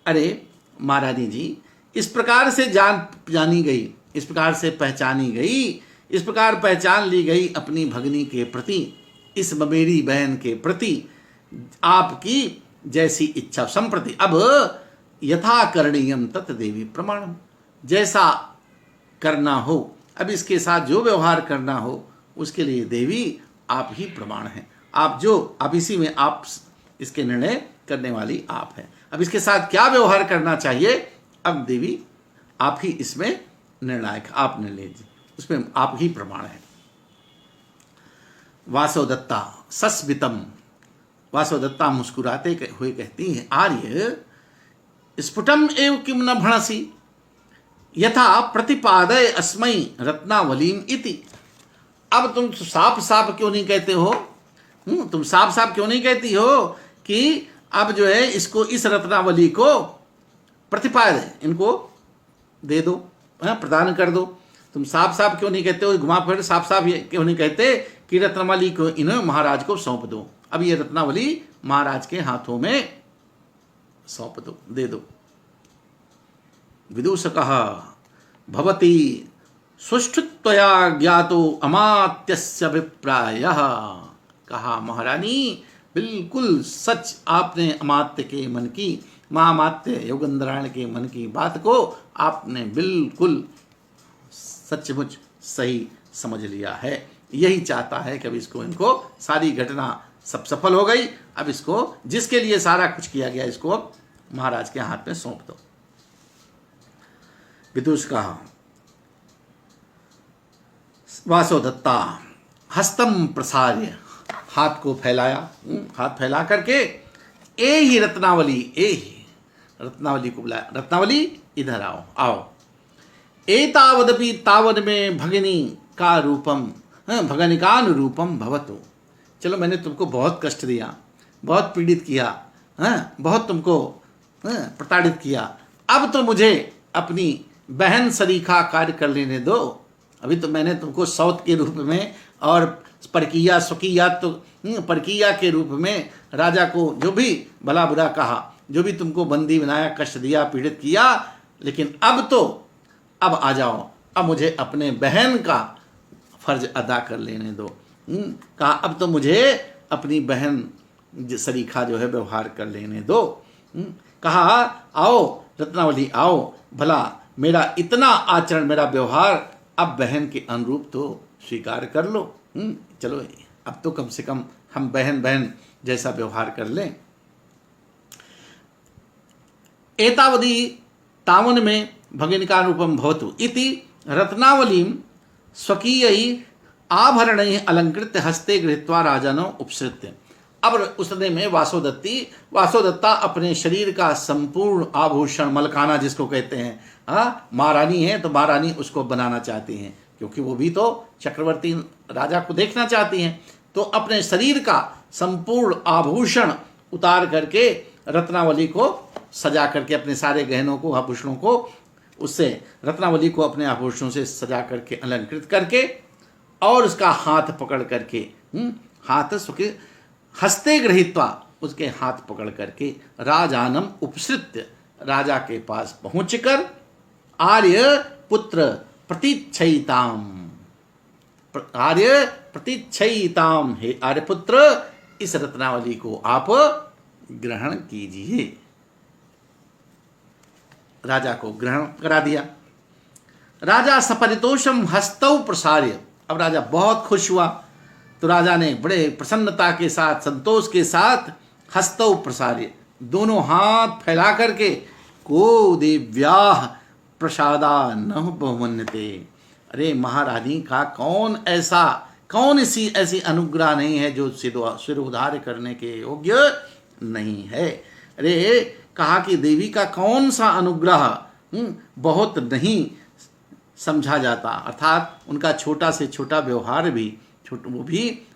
अरे महारानी जी, इस प्रकार से जानी गई, इस प्रकार से पहचानी गई, इस प्रकार पहचान ली गई अपनी भगनी के प्रति, इस मेरी बहन के प्रति आपकी जैसी इच्छा संप्रति, अब यथा करणीयम तत् देवी प्रमाणम, जैसा करना हो, अब इसके साथ जो व्यवहार करना हो उसके लिए देवी आप ही प्रमाण हैं, आप इसी में आप इसके निर्णय करने वाली आप हैं। अब इसके साथ क्या व्यवहार करना चाहिए, अब देवी आप ही इसमें निर्णायक, आप निर्णय लीजिए, उसमें आप ही प्रमाण हैं। वासुदत्ता सस्मितम, वासुदत्ता मुस्कुराते हुए कहती हैं, आर्य स्फुटम एव किम न भणसी यथा प्रतिपादय अस्मै रत्नावलीम इति। अब तुम साफ साफ क्यों नहीं कहते हो, तुम साफ साफ क्यों नहीं कहती हो कि अब जो है इसको, इस रत्नावली को प्रतिपाद इनको दे दो, प्रदान कर दो। तुम साफ साफ क्यों नहीं कहते हो, घुमा फिर साफ साफ ये क्यों नहीं कहते कि रत्नावली को इन्हें महाराज को सौंप दो। अब ये रत्नावली महाराज के हाथों में सौंप दो, दे दो। विदूषकः भवती सुष्ठुत्वया ज्ञातो अमात्यस्य अभिप्रायः। कहा महारानी बिल्कुल सच, आपने अमात्य के मन की, महामात्य योगेंद्रायण के मन की बात को आपने बिल्कुल सचमुच सही समझ लिया है। यही चाहता है कि अब इसको, इनको सारी घटना सब सफल हो गई, अब इसको जिसके लिए सारा कुछ किया गया इसको अब महाराज के हाथ में सौंप दो। विदुष कहा वासोदत्ता हस्तम प्रसार्य, हाथ को फैलाया, हाथ फैला करके ए ही रत्नावली, ए ही रत्नावली को बुलाया, रत्नावली इधर आओ, आओ। एतावदपि तावद में भगिनी का रूपम, भगनिकान रूपम भवतु। चलो मैंने तुमको बहुत कष्ट दिया, बहुत पीड़ित किया, बहुत तुमको प्रताड़ित किया, अब तो मुझे अपनी बहन सरीखा कार्य कर लेने दो। अभी तो मैंने तुमको सौत के रूप में और परकिया स्वकिया, तो परकिया के रूप में राजा को जो भी भला बुरा कहा, जो भी तुमको बंदी बनाया, कष्ट दिया, पीड़ित किया, लेकिन अब तो, अब आ जाओ, अब मुझे अपने बहन का फर्ज अदा कर लेने दो। कहा अब तो मुझे अपनी बहन सरीखा जो है व्यवहार कर लेने दो। कहा आओ रत्नावली आओ, भला मेरा इतना आचरण, मेरा व्यवहार अब बहन के अनुरूप तो स्वीकार कर लो। चलो अब तो कम से कम हम बहन बहन जैसा व्यवहार कर लें। एतावदी तावन में भगिनिका रूपम भवतु इति रत्नावलीम स्वकीय आभरण अलंकृत हस्ते गृहीत्वा राजानो उपसृत्य। अब उस समय में वासोदत्ता अपने शरीर का संपूर्ण आभूषण, मलकाना जिसको कहते हैं, महारानी है तो महारानी उसको बनाना चाहती हैं, क्योंकि वो भी तो चक्रवर्ती राजा को देखना चाहती हैं। तो अपने शरीर का संपूर्ण आभूषण उतार करके रत्नावली को सजा करके, अपने सारे गहनों को, आभूषणों को, उससे रत्नावली को अपने आभूषणों से सजा करके, अलंकृत करके, और उसका हाथ पकड़ करके, हाथ सुखे हस्ते गृहीत्वा, उसके हाथ पकड़ करके राजानम उपसृत्य, राजा के पास पहुंचकर आर्य पुत्र प्रतीच्छयिताम, आर्य प्रतीच्छयिताम, हे आर्यपुत्र इस रत्नावली को आप ग्रहण कीजिए। राजा को ग्रहण करा दिया। राजा सपरितोषम हस्तौ प्रसार्य, अब राजा बहुत खुश हुआ, तो राजा ने बड़े प्रसन्नता के साथ, संतोष के साथ हस्तौ प्रसार्य, दोनों हाथ फैला करके, को देव्याह प्रसादा न बहुमन्यते, अरे महारानी का कौन सी ऐसी अनुग्रह नहीं है जो सिरोधार्य करने के योग्य नहीं है। अरे कहा कि देवी का कौन सा अनुग्रह बहुत नहीं समझा जाता, अर्थात उनका छोटा से छोटा व्यवहार भी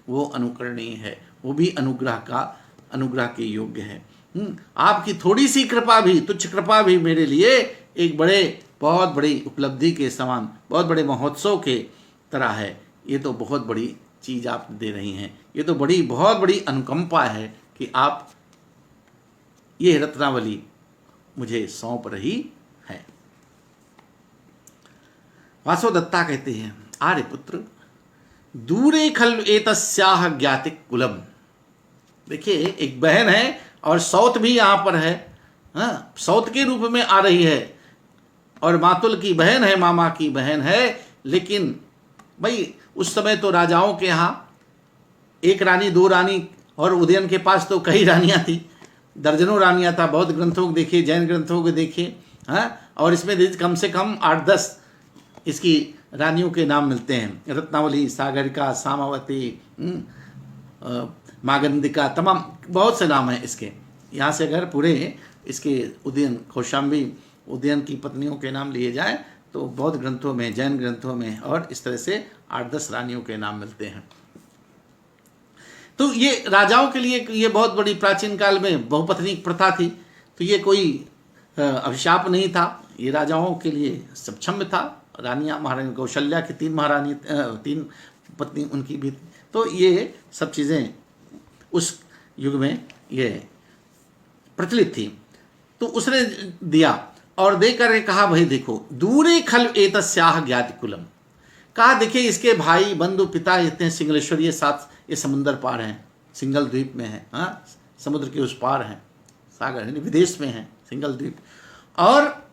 वो अनुकरणीय है, वो भी अनुग्रह के योग्य है। आपकी थोड़ी सी कृपा भी, तुच्छ कृपा भी मेरे लिए एक बहुत बड़ी उपलब्धि के समान, बहुत बड़े महोत्सव के तरह है। ये तो बहुत बड़ी चीज आप दे रही हैं, ये तो बहुत बड़ी अनुकंपा है कि आप ये रत्नावली मुझे सौंप रही है। वासोदत्ता कहते हैं, आर्य पुत्र दूरे खल एतस्याह ज्ञातिक कुलम। देखिए एक बहन है और सौत भी यहाँ पर है, सौत के रूप में आ रही है, और मातुल की बहन है, मामा की बहन है। लेकिन भाई उस समय तो राजाओं के यहाँ एक रानी, दो रानी, और उदयन के पास तो कई रानियाँ थी, दर्जनों रानियाँ था। बौद्ध ग्रंथों को देखिए, जैन ग्रंथों को देखिए, और इसमें कम से कम 8-10 इसकी रानियों के नाम मिलते हैं। रत्नावली, सागरिका, सामावती, मागंदिका, तमाम बहुत से नाम हैं इसके। यहाँ से अगर पूरे इसके उदयन, कौशाम्बी, उदयन की पत्नियों के नाम लिए जाएं तो बौद्ध ग्रंथों में, जैन ग्रंथों में और इस तरह से 8-10 रानियों के नाम मिलते हैं। तो ये राजाओं के लिए ये बहुत बड़ी, प्राचीन काल में बहुपत्नी प्रथा थी, तो ये कोई अभिशाप नहीं था, ये राजाओं के लिए सक्षम था। रानियाँ, महारानी कौशल्या की 3 महारानी, 3 पत्नी उनकी भी, तो ये सब चीज़ें उस युग में ये प्रचलित थी। तो उसने दिया और दे कर कहा, भाई देखो, दूरे खल एतस्याह ज्ञाति कुलम, कहा देखिए इसके भाई बंधु पिता इतने सिंगलेश्वर, ये 7 ये समुंदर पार हैं, सिंगल द्वीप में है, हाँ समुद्र के उस पार हैं, सागर है, विदेश में है सिंगल द्वीप, और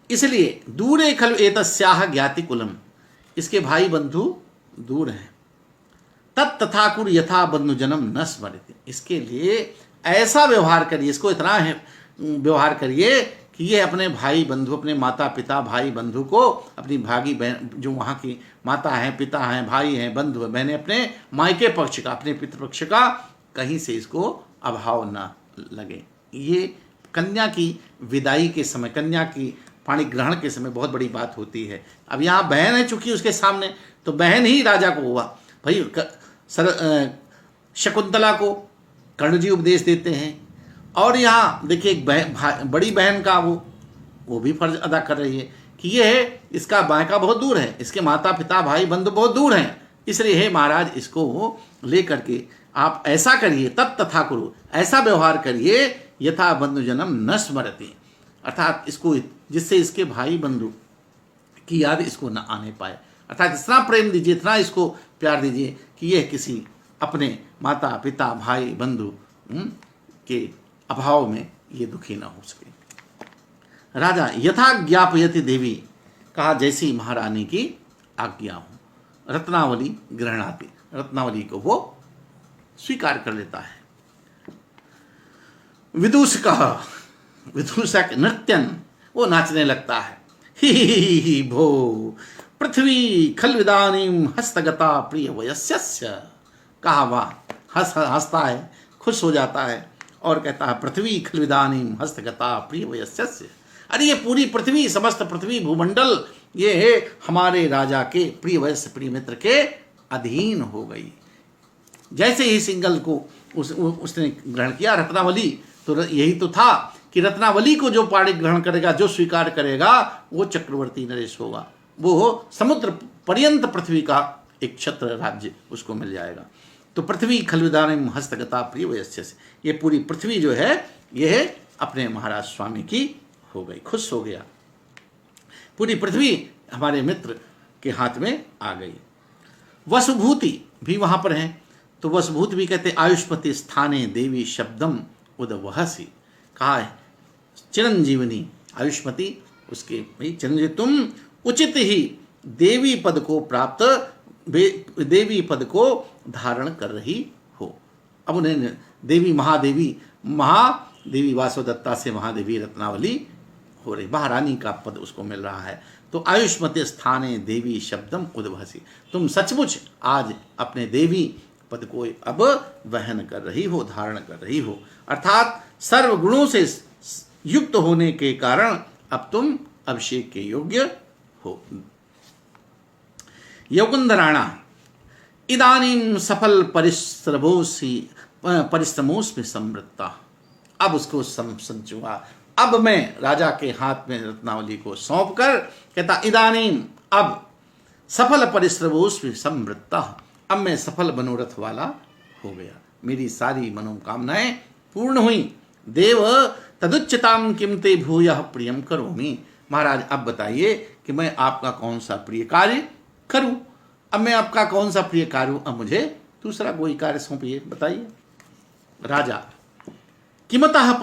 इसलिए दूरे खलु एतस्याह ज्ञाति कुलम, इसके भाई बंधु दूर हैं। तत् तथाकुर यथा बंधु जन्म न स्मरति, इसके लिए ऐसा व्यवहार करिए, इसको इतना है व्यवहार करिए कि ये अपने भाई बंधु, अपने माता पिता भाई बंधु को, अपनी भागी बहन जो वहाँ की माता हैं, पिता हैं, भाई हैं, बंधु बहनें, अपने मायके पक्ष का, अपने पितृपक्ष का कहीं से इसको अभाव ना लगे। ये कन्या की विदाई के समय, कन्या की पाणी ग्रहण के समय बहुत बड़ी बात होती है। अब यहाँ बहन है चूंकि उसके सामने, तो बहन ही राजा को हुआ भाई। शकुंतला को कर्ण जी उपदेश देते हैं, और यहाँ देखिए एक बड़ी बहन का वो भी फर्ज अदा कर रही है कि ये है, इसका मायका बहुत दूर है, इसके माता पिता भाई बंधु बहुत दूर हैं, इसलिए हे महाराज इसको ले करके आप ऐसा करिए, तत् तथा करो, ऐसा व्यवहार करिए, यथा बंधु जन्म न स्मरति, अर्थात इसको जिससे इसके भाई बंधु की याद इसको न आने पाए, अर्थात इतना प्रेम दीजिए, इतना इसको प्यार दीजिए कि यह किसी अपने माता पिता भाई बंधु के अभाव में ये दुखी ना हो सके। राजा यथा ज्ञापयति देवी, कहा जैसी महारानी की आज्ञा हो। रत्नावली ग्रहणाति, रत्नावली को वो स्वीकार कर लेता है। विदूषक नृत्यन, वो नाचने लगता है। ही भो पृथ्वी खलविदानीम हस्तगता प्रिय वयस्यस्य, कहा वाह, हंसता है, खुश हो जाता है और कहता है पृथ्वी खलविदानीम हस्तगता प्रिय वयस्यस्य, अरे ये पूरी पृथ्वी, समस्त पृथ्वी भूमंडल ये है हमारे राजा के प्रिय वयस्य, प्रिय मित्र के अधीन हो गई। जैसे ही सिंगल को उसने ग्रहण किया, रत्नावली, तो यही तो था कि रत्नावली को जो पाणी ग्रहण करेगा, जो स्वीकार करेगा, वो चक्रवर्ती नरेश होगा, वो समुद्र पर्यंत पृथ्वी का एक छत्र राज्य उसको मिल जाएगा। तो पृथ्वी खलविदानीम हस्तगता प्रिय वयस्य से, ये पूरी पृथ्वी जो है यह अपने महाराज स्वामी की हो गई, खुश हो गया, पूरी पृथ्वी हमारे मित्र के हाथ में आ गई। वसुभूति भी वहां पर है, तो वसुभूति भी कहते आयुष्मति स्थाने देवी शब्दम उदवहसी, कहा है चिरंजीवनी आयुष्मति, उसके भाई चिरंजीवी, तुम उचित ही देवी पद को प्राप्त, देवी पद को धारण कर रही हो। अब उन्हें देवी महादेवी वासुदत्ता से महादेवी रत्नावली हो रही, महारानी का पद उसको मिल रहा है। तो आयुष्मते स्थाने देवी शब्दम उद्भसी, तुम सचमुच आज अपने देवी पद को अब वहन कर रही हो, धारण कर रही हो, अर्थात सर्व गुणों से युक्त होने के कारण अब तुम अभिषेक के योग्य हो। यौगंधराणा इदानीं सफल परिश्रमोस्मि समृत्ता, अब उसको समझुआ, अब मैं राजा के हाथ में रत्नावली को सौंप कर कहता इदानीं, अब सफल परिश्रमोस्मि समृत्ता, अब मैं सफल मनोरथ वाला हो गया, मेरी सारी मनोकामनाएं पूर्ण हुई। देव तदुच्चताम किम ते भूयः प्रियम करोमि, महाराज अब बताइए कि मैं आपका कौन सा प्रिय कार्य करूं, अब मैं आपका कौन सा प्रिय कार्य हूं, अब मुझे दूसरा कोई कार्य सौंपिए, बताइए। राजा किमतः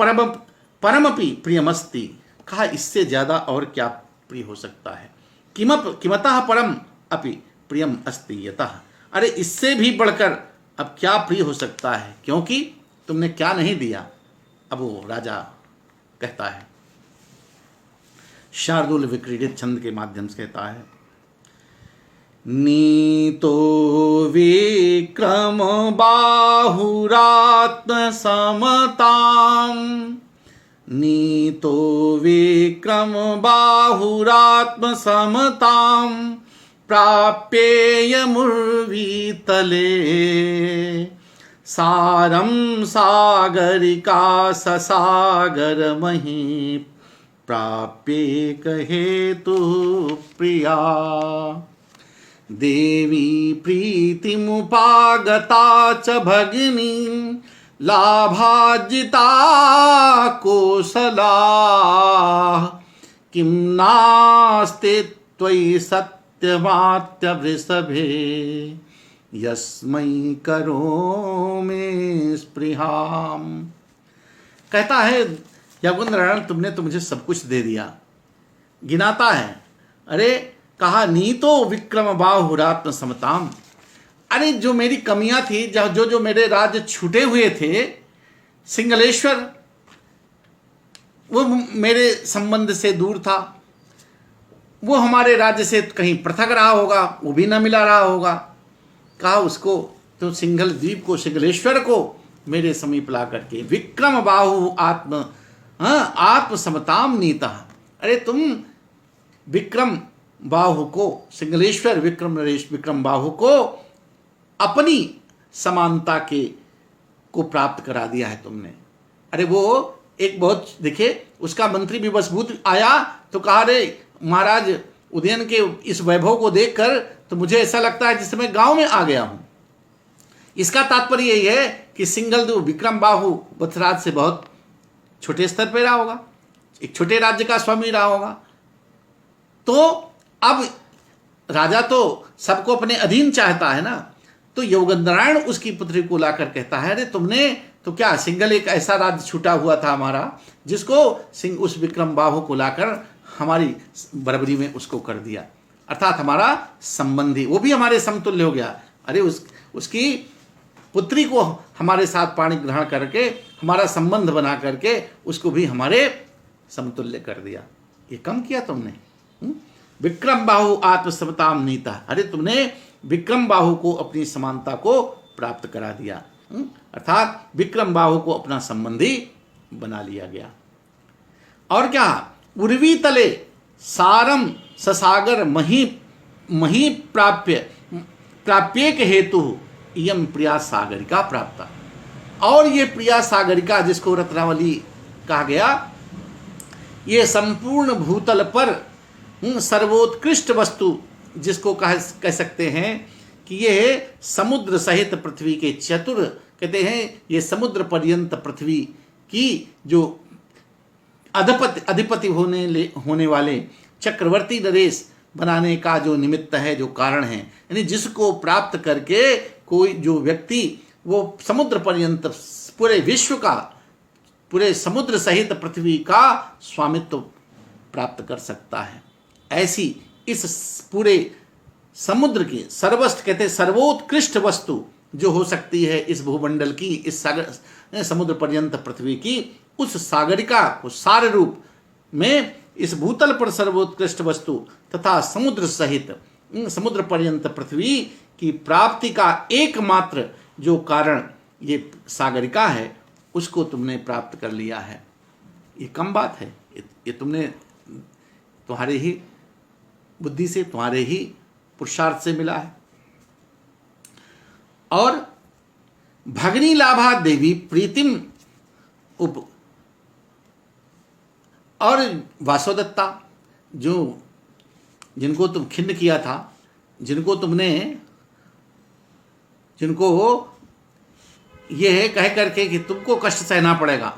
परमपि प्रियमस्ति, कहा इससे ज्यादा और क्या प्रिय हो सकता है। किमतः परम अपि प्रियम अस्ति यतः, अरे इससे भी बढ़कर अब क्या प्रिय हो सकता है, क्योंकि तुमने क्या नहीं दिया। अब वो राजा कहता है, शार्दुल विक्रीडित छंद के माध्यम से कहता है, नीतो विक्रम बाहुरात्म समताम, नीतो विक्रम बाहुरात्म समताम प्राप्येय मुर्वीतले, सारम सागरिका ससागर मही प्राप्ये कहेतु प्रिया। देवी प्रीतिमुपागता च भगिनी लाभाजिता कोसला। किं नास्ति त्वयि सत्यमात्यवृषभे यस्मै करोमि स्पृहाम। कहता है यौगंधरायण तुमने तो मुझे सब कुछ दे दिया। गिनाता है, अरे कहा नीतो विक्रम बाहुरात्म समताम। अरे जो मेरी कमियां थी, जो जो मेरे राज्य छूटे हुए थे, सिंगलेश्वर वो मेरे संबंध से दूर था, वो हमारे राज्य से कहीं पृथक रहा होगा, वो भी न मिला रहा होगा। कहा उसको तो सिंगल द्वीप को, सिंगलेश्वर को मेरे समीप ला करके विक्रम बाहु आत्म आत्म समताम नीता। अरे तुम विक्रम बाहु को, सिंगलेश्वर विक्रम नरेश विक्रम बाहु को अपनी समानता के को प्राप्त करा दिया है तुमने। अरे वो एक बहुत देखे उसका मंत्री भी बसभूत आया तो कहा, रे महाराज उदयन के इस वैभव को देखकर तो मुझे ऐसा लगता है जिस मैं गांव में आ गया हूं। इसका तात्पर्य यही है कि सिंगल विक्रम बाहु वत्सराज से बहुत छोटे स्तर पर रहा होगा, एक छोटे राज्य का स्वामी रहा होगा। तो अब राजा तो सबको अपने अधीन चाहता है ना, तो यौगंधरायण उसकी पुत्री को लाकर कहता है, अरे तुमने तो क्या सिंगल एक ऐसा राज्य छूटा हुआ था हमारा, जिसको उस विक्रम बाहु को लाकर हमारी बराबरी में उसको कर दिया, अर्थात हमारा संबंधी, वो भी हमारे समतुल्य हो गया। अरे उसकी पुत्री को हमारे साथ पाणी ग्रहण करके हमारा संबंध बना करके उसको भी हमारे समतुल्य कर दिया। ये कम किया तुमने। विक्रम बाहु आत्मसमताम नीता। अरे तुमने विक्रम बाहु को अपनी समानता को प्राप्त करा दिया, अर्थात विक्रम बाहु को अपना संबंधी बना लिया गया। और क्या, उर्वी तले सारम ससागर मही प्राप्येक हेतु इयम प्रिया सागरिका प्राप्ता। और ये प्रिया सागरिका जिसको रत्नावली कहा गया, ये संपूर्ण भूतल पर सर्वोत्कृष्ट वस्तु जिसको कह सकते हैं कि ये समुद्र सहित पृथ्वी के चतुर, कहते हैं ये समुद्र पर्यंत पृथ्वी की जो अधिपति होने वाले चक्रवर्ती नरेश बनाने का जो निमित्त है, जो कारण है, यानी जिसको प्राप्त करके कोई जो व्यक्ति वो समुद्र पर्यंत पूरे विश्व का, पूरे समुद्र सहित पृथ्वी का स्वामित्व प्राप्त कर सकता है, ऐसी इस पूरे समुद्र की सर्वस्व, कहते हैं सर्वोत्कृष्ट वस्तु जो हो सकती है इस भूमंडल की, इस सागर समुद्र पर्यंत पृथ्वी की, उस सागरिका को सार रूप में इस भूतल पर सर्वोत्कृष्ट वस्तु तथा समुद्र सहित समुद्र पर्यंत पृथ्वी की प्राप्ति का एकमात्र जो कारण ये सागरिका है, उसको तुमने प्राप्त कर लिया है। ये कम बात है, ये तुमने तुम्हारे ही बुद्धि से, तुम्हारे ही पुरुषार्थ से मिला है। और भगनी लाभा देवी प्रीतिम उप, और वासोदत्ता जो जिनको तुम खिन्न किया था, जिनको ये कह करके कि तुमको कष्ट सहना पड़ेगा,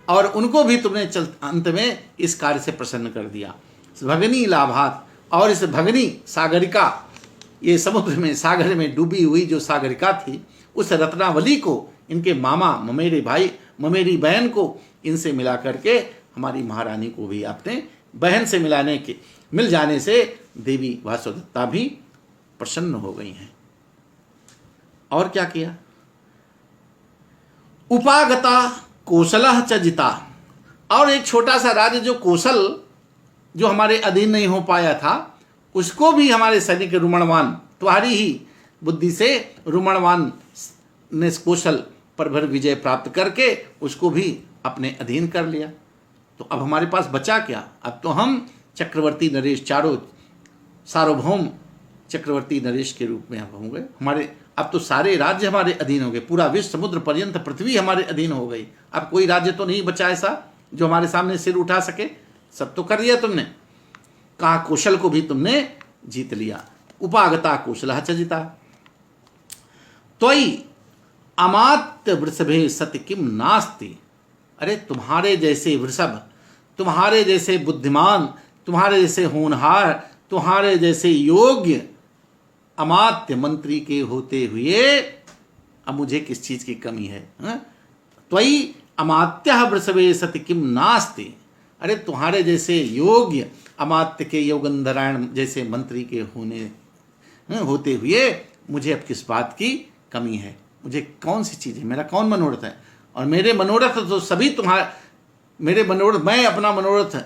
और उनको भी तुमने अंत में इस कार्य से प्रसन्न कर दिया। भगनी लाभात, और इस भगनी सागरिका, ये समुद्र में सागर में डूबी हुई जो सागरिका थी, उस रत्नावली को इनके मामा ममेरे भाई ममेरी बहन को इनसे मिला करके हमारी महारानी को भी आपने बहन से मिल जाने से देवी वासुदत्ता भी प्रसन्न हो गई हैं। और क्या किया, उपागता कौशलः च जिता। और एक छोटा सा राज्य जो कौशल, जो हमारे अधीन नहीं हो पाया था, उसको भी हमारे सैनिक रुमणवान, तुम्हारी ही बुद्धि से रुमणवान ने कौशल पर भर विजय प्राप्त करके उसको भी अपने अधीन कर लिया। तो अब हमारे पास बचा क्या, अब तो हम चक्रवर्ती नरेश, चारों सार्वभौम चक्रवर्ती नरेश के रूप में अब होंगे। अब तो सारे राज्य हमारे अधीन हो गए, पूरा विश्व समुद्र पर्यंत पृथ्वी हमारे अधीन हो गई। अब कोई राज्य तो नहीं बचा ऐसा जो हमारे सामने सिर उठा सके, सब तो कर दिया तुमने। कहा कौशल को भी तुमने जीत लिया। उपागता कौशल च जिता। त्वयि अमात्य वृषभे सति किम नास्ति। अरे तुम्हारे जैसे वृषभ, तुम्हारे जैसे बुद्धिमान, तुम्हारे जैसे होनहार, तुम्हारे जैसे योग्य अमात्य मंत्री के होते हुए अब मुझे किस चीज की कमी है? त्वयि अमात्य वृषभे सति किम नास्ति। अरे तुम्हारे जैसे योग्य अमात्य के योगंधरायण जैसे मंत्री के होते हुए मुझे अब किस बात की कमी है? मुझे कौन सी चीज है? मेरा कौन मनोरथ है? और मेरे मनोरथ तो सभी तुम्हारे, मेरे मनोरथ, मैं अपना मनोरथ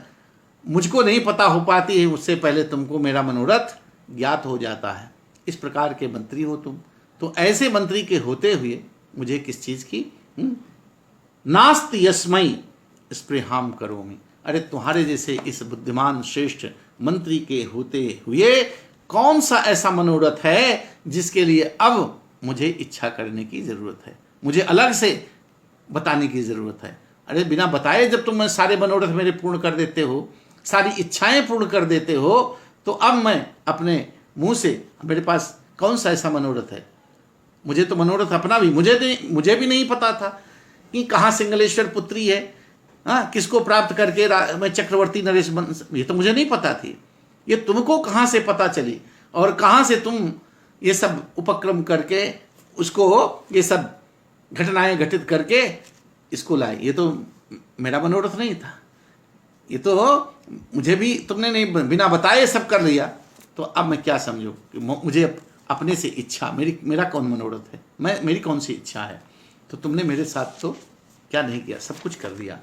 मुझको नहीं पता हो पाती है, उससे पहले तुमको मेरा मनोरथ ज्ञात हो जाता है। इस प्रकार के मंत्री हो तुम। तो ऐसे मंत्री के होते हुए मुझे किस चीज की? नास्ति यस्मै स्पृहाम करोमि। अरे तुम्हारे जैसे इस बुद्धिमान श्रेष्ठ मंत्री के होते हुए कौन सा ऐसा मनोरथ है जिसके लिए अब मुझे इच्छा करने की जरूरत है, मुझे अलग से बताने की जरूरत है? अरे बिना बताए जब तुम सारे मनोरथ मेरे पूर्ण कर देते हो, सारी इच्छाएं पूर्ण कर देते हो, तो अब मैं अपने मुंह से, मेरे पास कौन सा ऐसा मनोरथ है? मुझे तो मनोरथ अपना भी मुझे भी नहीं पता था कि कहाँ सिंगलेश्वर पुत्री है, किसको प्राप्त करके मैं चक्रवर्ती नरेश बन, ये तो मुझे नहीं पता थी। ये तुमको कहाँ से पता चली और कहाँ से तुम ये सब उपक्रम करके उसको, ये सब घटनाएं घटित करके इसको लाए? ये तो मेरा मनोरथ नहीं था, ये तो मुझे भी तुमने नहीं, बिना बताए सब कर लिया। तो अब मैं क्या समझूं कि मुझे अपने से इच्छा, मेरा कौन मनोरथ है, मेरी कौन सी इच्छा है? तो तुमने मेरे साथ तो क्या नहीं किया, सब कुछ कर दिया।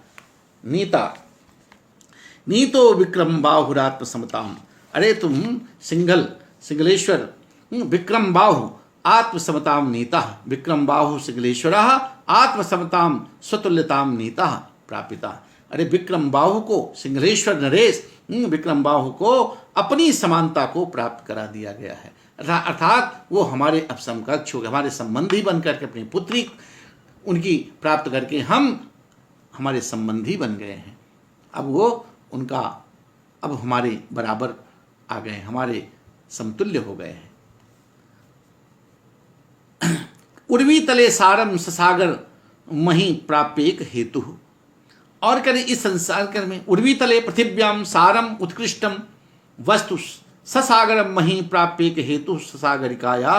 नीतो विक्रम बाहुरात्म समताम। अरे तुम सिंगलेश्वर विक्रम बाहु आत्म समताम नीता। विक्रम बाहु सिंगलेश्वर आत्म समताम स्वतुल्यताम नीता प्रापिता। अरे विक्रम बाहु को, सिंगलेश्वर नरेश विक्रम बाहु को अपनी समानता को प्राप्त करा दिया गया है। अर्थात वो हमारे अब समकक्ष हो गए, हमारे संबंधी बन करके, अपनी पुत्री उनकी प्राप्त करके हम हमारे संबंधी बन गए हैं। अब वो उनका, अब हमारे बराबर आ गए, हमारे समतुल्य हो गए हैं। उर्वी तले सारम ससागर मही प्राप्येक हेतु। और करें इस संसार में उर्वी तले पृथिव्याम सारम उत्कृष्टम वस्तु ससागरम मही प्राप्येक हेतु ससागरिकाया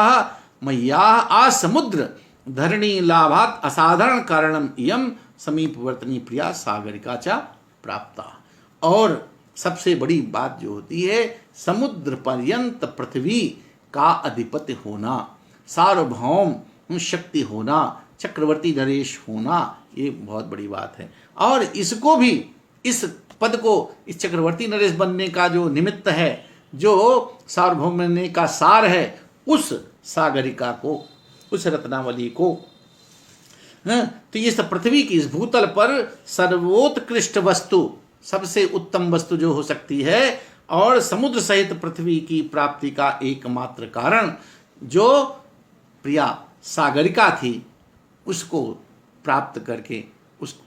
मय्या आ समुद्र धरणी लाभात असाधारण कारणम इयम समीपवर्तनी प्रिया सागरिका चा प्राप्ता। और सबसे बड़ी बात जो होती है, समुद्र पर्यंत पृथ्वी का अधिपति होना, सार्वभौम शक्ति होना, चक्रवर्ती नरेश होना, ये बहुत बड़ी बात है। और इसको भी, इस पद को, इस चक्रवर्ती नरेश बनने का जो निमित्त है, जो सार्वभौम बनने का सार है, उस सागरिका को, उस रत्नावली को, तो ये सब पृथ्वी की इस भूतल पर सर्वोत्कृष्ट वस्तु, सबसे उत्तम वस्तु जो हो सकती है, और समुद्र सहित पृथ्वी की प्राप्ति का एकमात्र कारण जो प्रिया सागरिका थी, उसको प्राप्त करके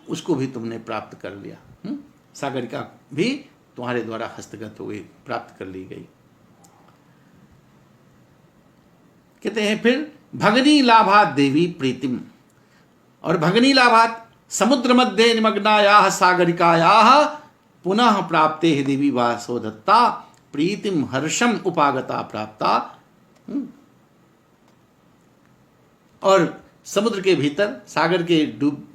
उसको भी तुमने प्राप्त कर लिया। सागरिका भी तुम्हारे द्वारा हस्तगत हो गई, प्राप्त कर ली गई। कहते हैं फिर भगनी लाभात देवी प्रीतिम। और भगनी लाभात समुद्र मध्य निमग्नायाः सागरिकायाः पुनः प्राप्ते देवी वासोदत्ता प्रीतिम हर्षम उपागता प्राप्ता। और समुद्र के भीतर, सागर के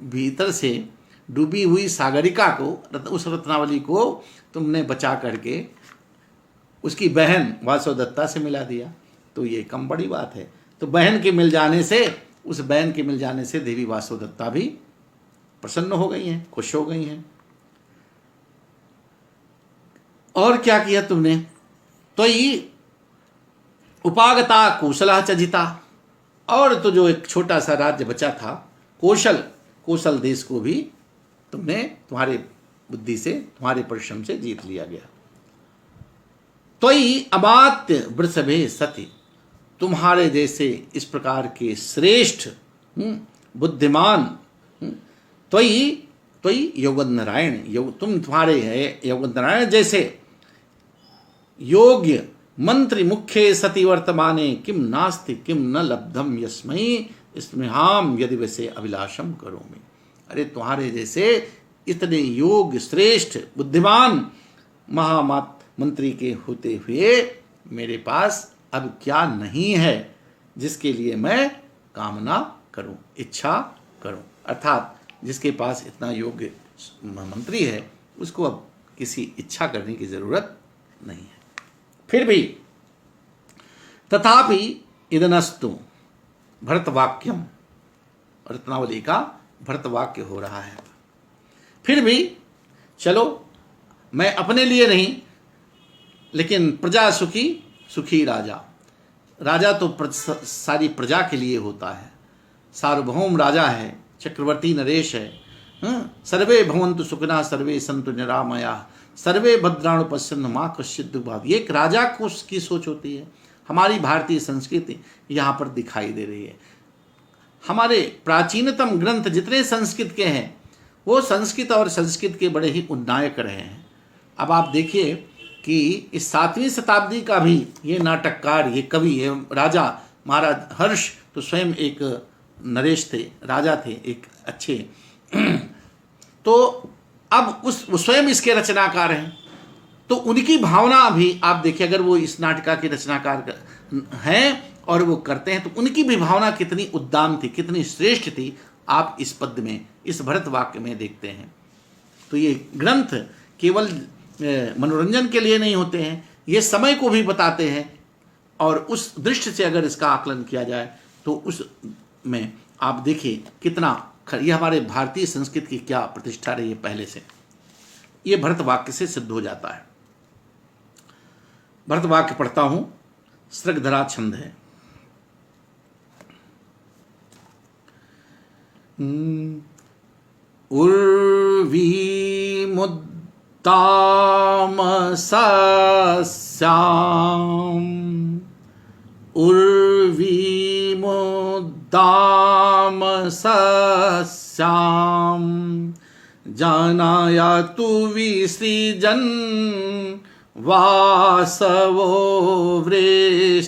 भीतर से डूबी हुई सागरिका को, उस रत्नावली को तुमने बचा करके उसकी बहन वासोदत्ता से मिला दिया। तो ये कम बड़ी बात है। तो बहन के मिल जाने से, उस बहन के मिल जाने से देवी वासोदत्ता भी प्रसन्न हो गई हैं, खुश हो गई हैं। और क्या किया तुमने? तो ये उपागता कौशला च जिता। और तो जो एक छोटा सा राज्य बचा था कौशल देश को भी तुमने तुम्हारे बुद्धि से, तुम्हारे परिश्रम से जीत लिया गया। त्वयि अमात्य वृषभे सति। तुम्हारे जैसे इस प्रकार के श्रेष्ठ बुद्धिमान त्वयि त्वयि योगनारायण तुम्हारे है योगनारायण जैसे योग्य मंत्री मुख्य सति वर्तमाने किम नास्ति किम न लब्धम यस्मै स्मृहाम यदि वैसे अभिलाषम करोमि। अरे तुम्हारे जैसे इतने योग्य श्रेष्ठ बुद्धिमान महामत मंत्री के होते हुए मेरे पास अब क्या नहीं है जिसके लिए मैं कामना करूं, इच्छा करूं। अर्थात जिसके पास इतना योग्य मंत्री है उसको अब किसी इच्छा करने की जरूरत नहीं है। फिर भी तथापि इदनस्तु भरतवाक्यम, रत्नावली का भरतवाक्य हो रहा है। फिर भी चलो, मैं अपने लिए नहीं लेकिन प्रजा सुखी सुखी राजा। राजा तो सारी प्रजा के लिए होता है, सार्वभौम राजा है, चक्रवर्ती नरेश है। सर्वे भवन्तु सुखिनः सर्वे सन्तु निरामयाः सर्वे भद्राणि पश्यन्तु मा कश्चित् दुर्भाग्यः। ये एक राजा को की सोच होती है। हमारी भारतीय संस्कृति यहाँ पर दिखाई दे रही है। हमारे प्राचीनतम ग्रंथ जितने संस्कृत के हैं वो संस्कृत और संस्कृत के बड़े ही उन्नायक रहे हैं। अब आप देखिए कि इस 7वीं शताब्दी का भी ये नाटककार, ये कवि, ये राजा महाराज हर्ष तो स्वयं एक नरेश थे, राजा थे एक अच्छे। तो अब वो स्वयं इसके रचनाकार हैं, तो उनकी भावना भी आप देखिए, अगर वो इस नाटिका के रचनाकार हैं और वो करते हैं तो उनकी भी भावना कितनी उद्दाम थी, कितनी श्रेष्ठ थी, आप इस पद्य में, इस भरत वाक्य में देखते हैं। तो ये ग्रंथ केवल मनोरंजन के लिए नहीं होते हैं, ये समय को भी बताते हैं। और उस दृष्टि से अगर इसका आकलन किया जाए तो उस में आप देखिए कितना ये हमारे भारतीय संस्कृति की क्या प्रतिष्ठा रही है पहले से, ये भरत वाक्य से सिद्ध हो जाता है। भरत वाक्य पढ़ता हूं, सृगधरा छंद है। उर्वी मुद्दाम सस्याम, उर्वी मुद्दाम सस्याम, जानायातु विसृजन् वासवो वृष्टिमिष्टाम्,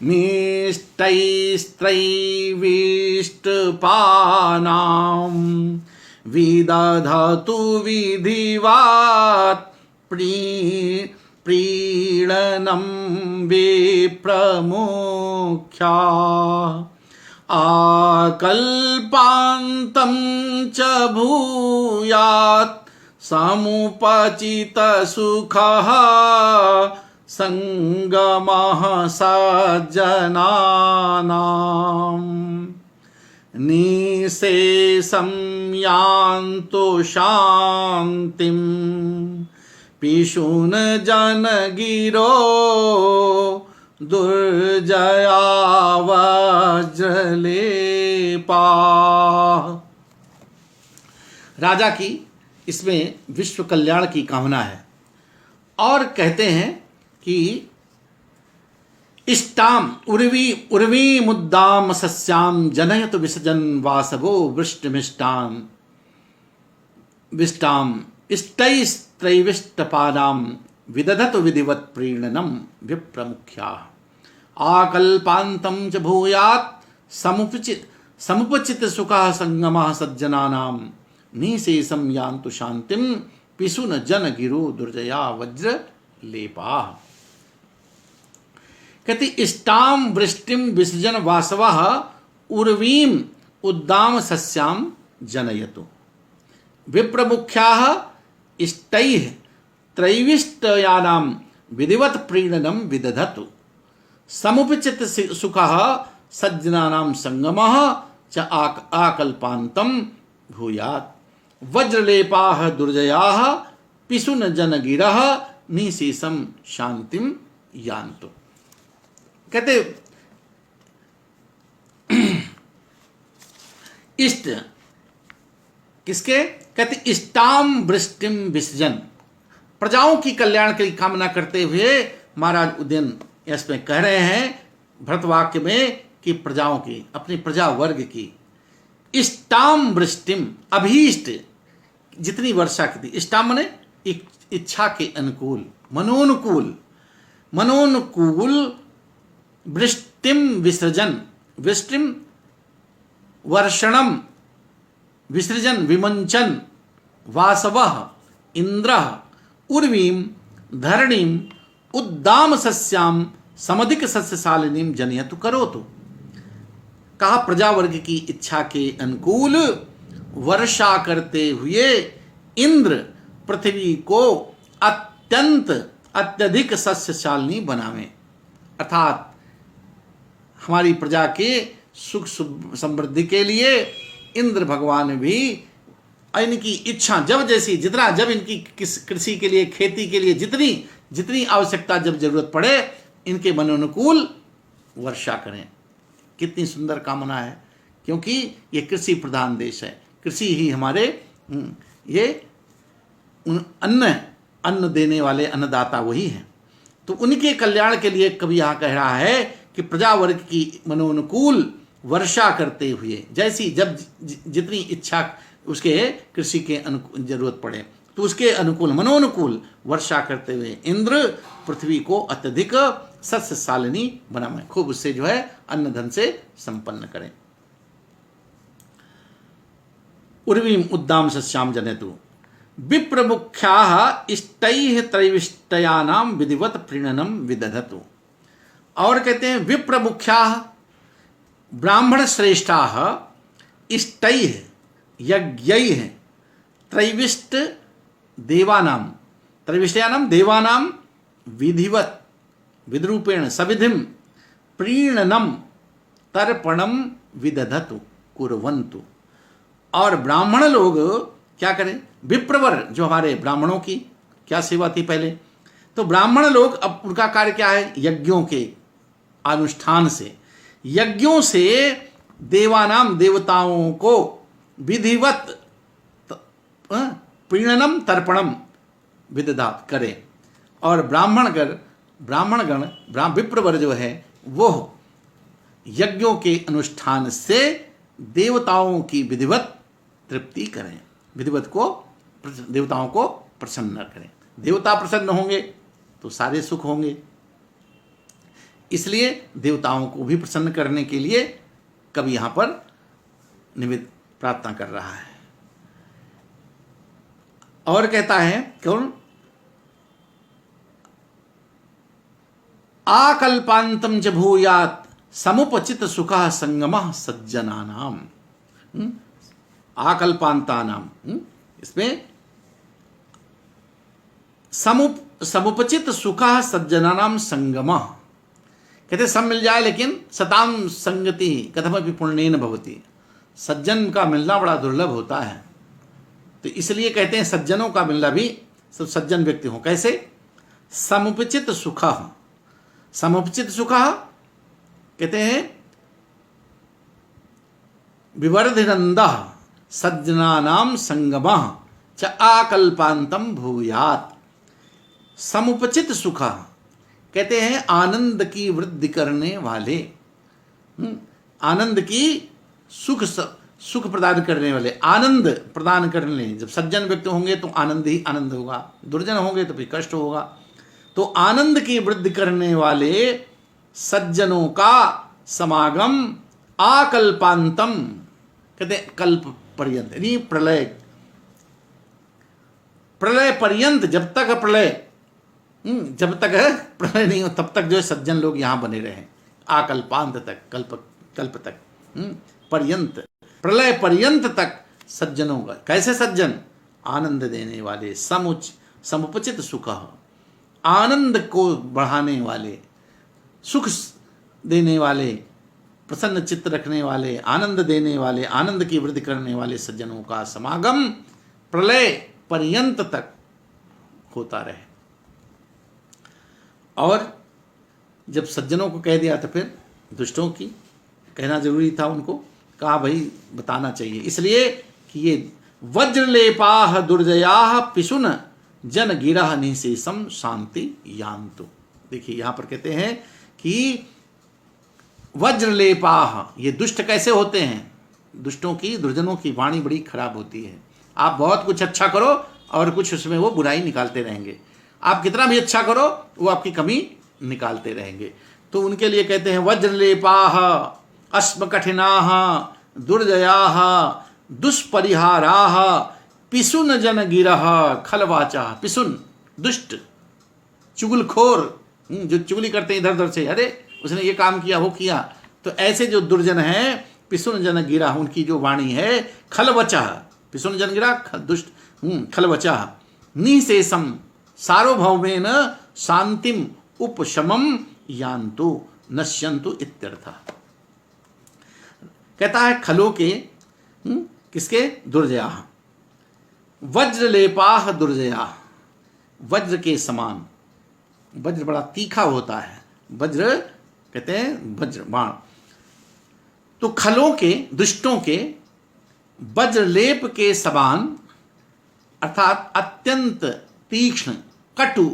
मिष्टैस्त्रैविष्टपानां विदधातु विधिवात् प्रीणनं विप्रमुख्या, आकल्पान्तं च भूयात् समुपचितसुखः संगमः सज्जनानां, निशेषं यान्तु शान्तिं पिशून जनगिरो दुर्जया वज्रलेपा। राजा की इसमें विश्व कल्याण की कामना है और कहते हैं कि इष्टाम उर्वी मुद्दाम सस्याम जनयत विसजन वासवो वृष्टिमिष्टाम विष्टाम इष्टैस्त्रैविष्टपानाम विदधत विधिवत प्रीणनम विप्रमुख्या, आकल्पान्तं च भूयात् समुपचित सुखः संगमः सज्जनानां, निशेषं यान्तु शान्तिं पिशुन जन गिरो दुर्जया वज्र लेपा। कहते इष्टाम वृष्टिम विसर्जन वासवः उर्वीम उद्दाम सस्याम जनयतु, विप्रमुख्याः इष्टैः त्रैविष्टयानां विधिवत प्रीणनम विदधतु, समुपचित सुखः सज्जनानां संगमः च आकल्पान्तं भूयात्, वज्रलेपाः दुर्जयाः पिशुन जनगिरः निशेषं शांतिम यान्तु। कहते इष्ट किसके, कहते इष्टाम वृष्टिम विसर्जन, प्रजाओं की कल्याण की कामना करते हुए महाराज उदयन इसमें कह रहे हैं भरतवाक्य में कि प्रजाओं की, अपनी प्रजा वर्ग की इष्टाम वृष्टिम, अभीष्ट जितनी वर्षा की थी, इष्टाम मने इच्छा के अनुकूल, मनोनुकूल, मनोनुकूल वृष्टिम विसर्जन, वृष्टिम वर्षणम विसर्जन विमंचन वासवः इंद्रः उर्वीम धरणीम उद्दाम सस्याम समधिक सस्यशालिनीम जनयतु करोतु। कहा प्रजा वर्ग की इच्छा के अनुकूल वर्षा करते हुए इंद्र पृथ्वी को अत्यंत अत्यधिक सस्यशालिनी बनावे, अर्थात हमारी प्रजा के सुख समृद्धि के लिए इंद्र भगवान भी इनकी इच्छा जब जैसी जितना जब इनकी कृषि के लिए खेती के लिए जितनी जितनी आवश्यकता जब जरूरत पड़े इनके मनोनुकूल वर्षा करें। कितनी सुंदर कामना है, क्योंकि ये कृषि प्रधान देश है, कृषि ही हमारे ये अन्न देने वाले अन्नदाता वही हैं। तो उनके कल्याण के लिए कवि यहाँ कह रहा है कि प्रजा वर्ग की मनोनुकूल वर्षा करते हुए, जैसी जब जितनी इच्छा उसके कृषि के जरूरत पड़े तो उसके अनुकूल मनोनुकूल वर्षा करते हुए इंद्र पृथ्वी को अत्यधिक सस्यशालिनी बनाए, खूब उससे जो है अन्न धन से संपन्न करें। उर्वीम उद्दाम सस्याम जनेतु विप्रमुख्याः इष्टैः त्रैविष्टयानाम विधिवत प्रीणनम विदधतु। और कहते हैं विप्रमुख्याः ब्राह्मण श्रेष्ठाः इष्टैः यज्ञैः त्रैविष्ट देवानाम, त्रैविष्टयानाम देवानाम विधिवत विद्रूपेण सविधिम प्रीणनम तर्पणम विदधतु कुर्वन्तु। और ब्राह्मण लोग क्या करें, विप्रवर जो हमारे ब्राह्मणों की क्या सेवा थी पहले, तो ब्राह्मण लोग अब उनका कार्य क्या है, यज्ञों के अनुष्ठान से, यज्ञों से देवानाम देवताओं को विधिवत प्रीणनम तर्पणम विदधात करें। और ब्राह्मणगण विप्रवर जो है वो यज्ञों के अनुष्ठान से देवताओं की विधिवत तृप्ति करें, देवताओं को प्रसन्न करें। देवता प्रसन्न होंगे तो सारे सुख होंगे, इसलिए देवताओं को भी प्रसन्न करने के लिए कवि यहां पर निवेद प्रार्थना कर रहा है। और कहता है कौन, आकल्पांतम च भूयात समुपचित सुखः संगमः सज्जनानाम, आकल्पांतानाम, इसमें समुपचित सुखः सज्जनानाम संगमः, कहते सब मिल जाए लेकिन सताम संगति कथमपि पुण्येन भवति, सज्जन का मिलना बड़ा दुर्लभ होता है। तो इसलिए कहते हैं सज्जनों का मिलना भी, सब सज्जन व्यक्ति हो। कैसे, समुपचित सुखः, समुपचित सुखः कहते हैं विवर्धिनंदः सज्जनानाम संगमः च आकल्पांतम भूयात। समुपचित सुखः कहते हैं आनंद की वृद्धि करने वाले, आनंद की सुख प्रदान करने वाले, आनंद प्रदान करने। जब सज्जन व्यक्ति होंगे तो आनंद ही आनंद होगा, दुर्जन होंगे तो फिर कष्ट होगा। तो आनंद की वृद्धि करने वाले सज्जनों का समागम आकल्पांतम, कहते हैं कल्प पर्यंत, यानी प्रलय, प्रलय पर्यंत, जब तक प्रलय, जब तक प्रलय नहीं हो तब तक जो है सज्जन लोग यहां बने रहे, आकल्पांत तक, कल्प तक, पर्यंत, प्रलय पर्यंत तक सज्जनों का। कैसे सज्जन, आनंद देने वाले, समुपचित सुख, आनंद को बढ़ाने वाले, सुख देने वाले, प्रसन्न चित्त रखने वाले, आनंद देने वाले, आनंद की वृद्धि करने वाले सज्जनों का समागम प्रलय पर्यंत तक होता रहे। और जब सज्जनों को कह दिया तो फिर दुष्टों की कहना जरूरी था, उनको कहा भाई बताना चाहिए, इसलिए कि ये वज्रलेपाह दुर्जयाः पिशुन जन गिरह निशेषम शांति यान्तु। देखिए यहाँ पर कहते हैं कि वज्रलेपाह, ये दुष्ट कैसे होते हैं? दुष्टों की, दुर्जनों की वाणी बड़ी खराब होती है। आप बहुत कुछ अच्छा करो और कुछ उसमें वो बुराई निकालते रहेंगे। आप कितना भी अच्छा करो वो आपकी कमी निकालते रहेंगे। तो उनके लिए कहते हैं वज्रलेपाह अस्म कठिनाः दुर्जयाः दुष्परिहाराः पिसुन जन गिरह खलवाचा। पिसुन दुष्ट, चुगलखोर, जो चुगली करते हैं इधर उधर से, अरे उसने ये काम किया वो किया। तो ऐसे जो दुर्जन हैं, पिसुन जन गिरा, उनकी जो वाणी है खलवचा, पिसुन जन गिरा दुष्ट, खलवचा निशेषम सार्वभौमेन शांतिम उपशमम यान्तु नश्यन्तु इत्यर्थ। कहता है खलों के, किसके? दुर्जया, वज्रलेपाह दुर्जया, वज्र के समान। वज्र बड़ा तीखा होता है, वज्र कहते हैं वज्र बाण। तो खलों के, दुष्टों के वज्रलेप के समान, अर्थात अत्यंत तीक्ष्ण कटु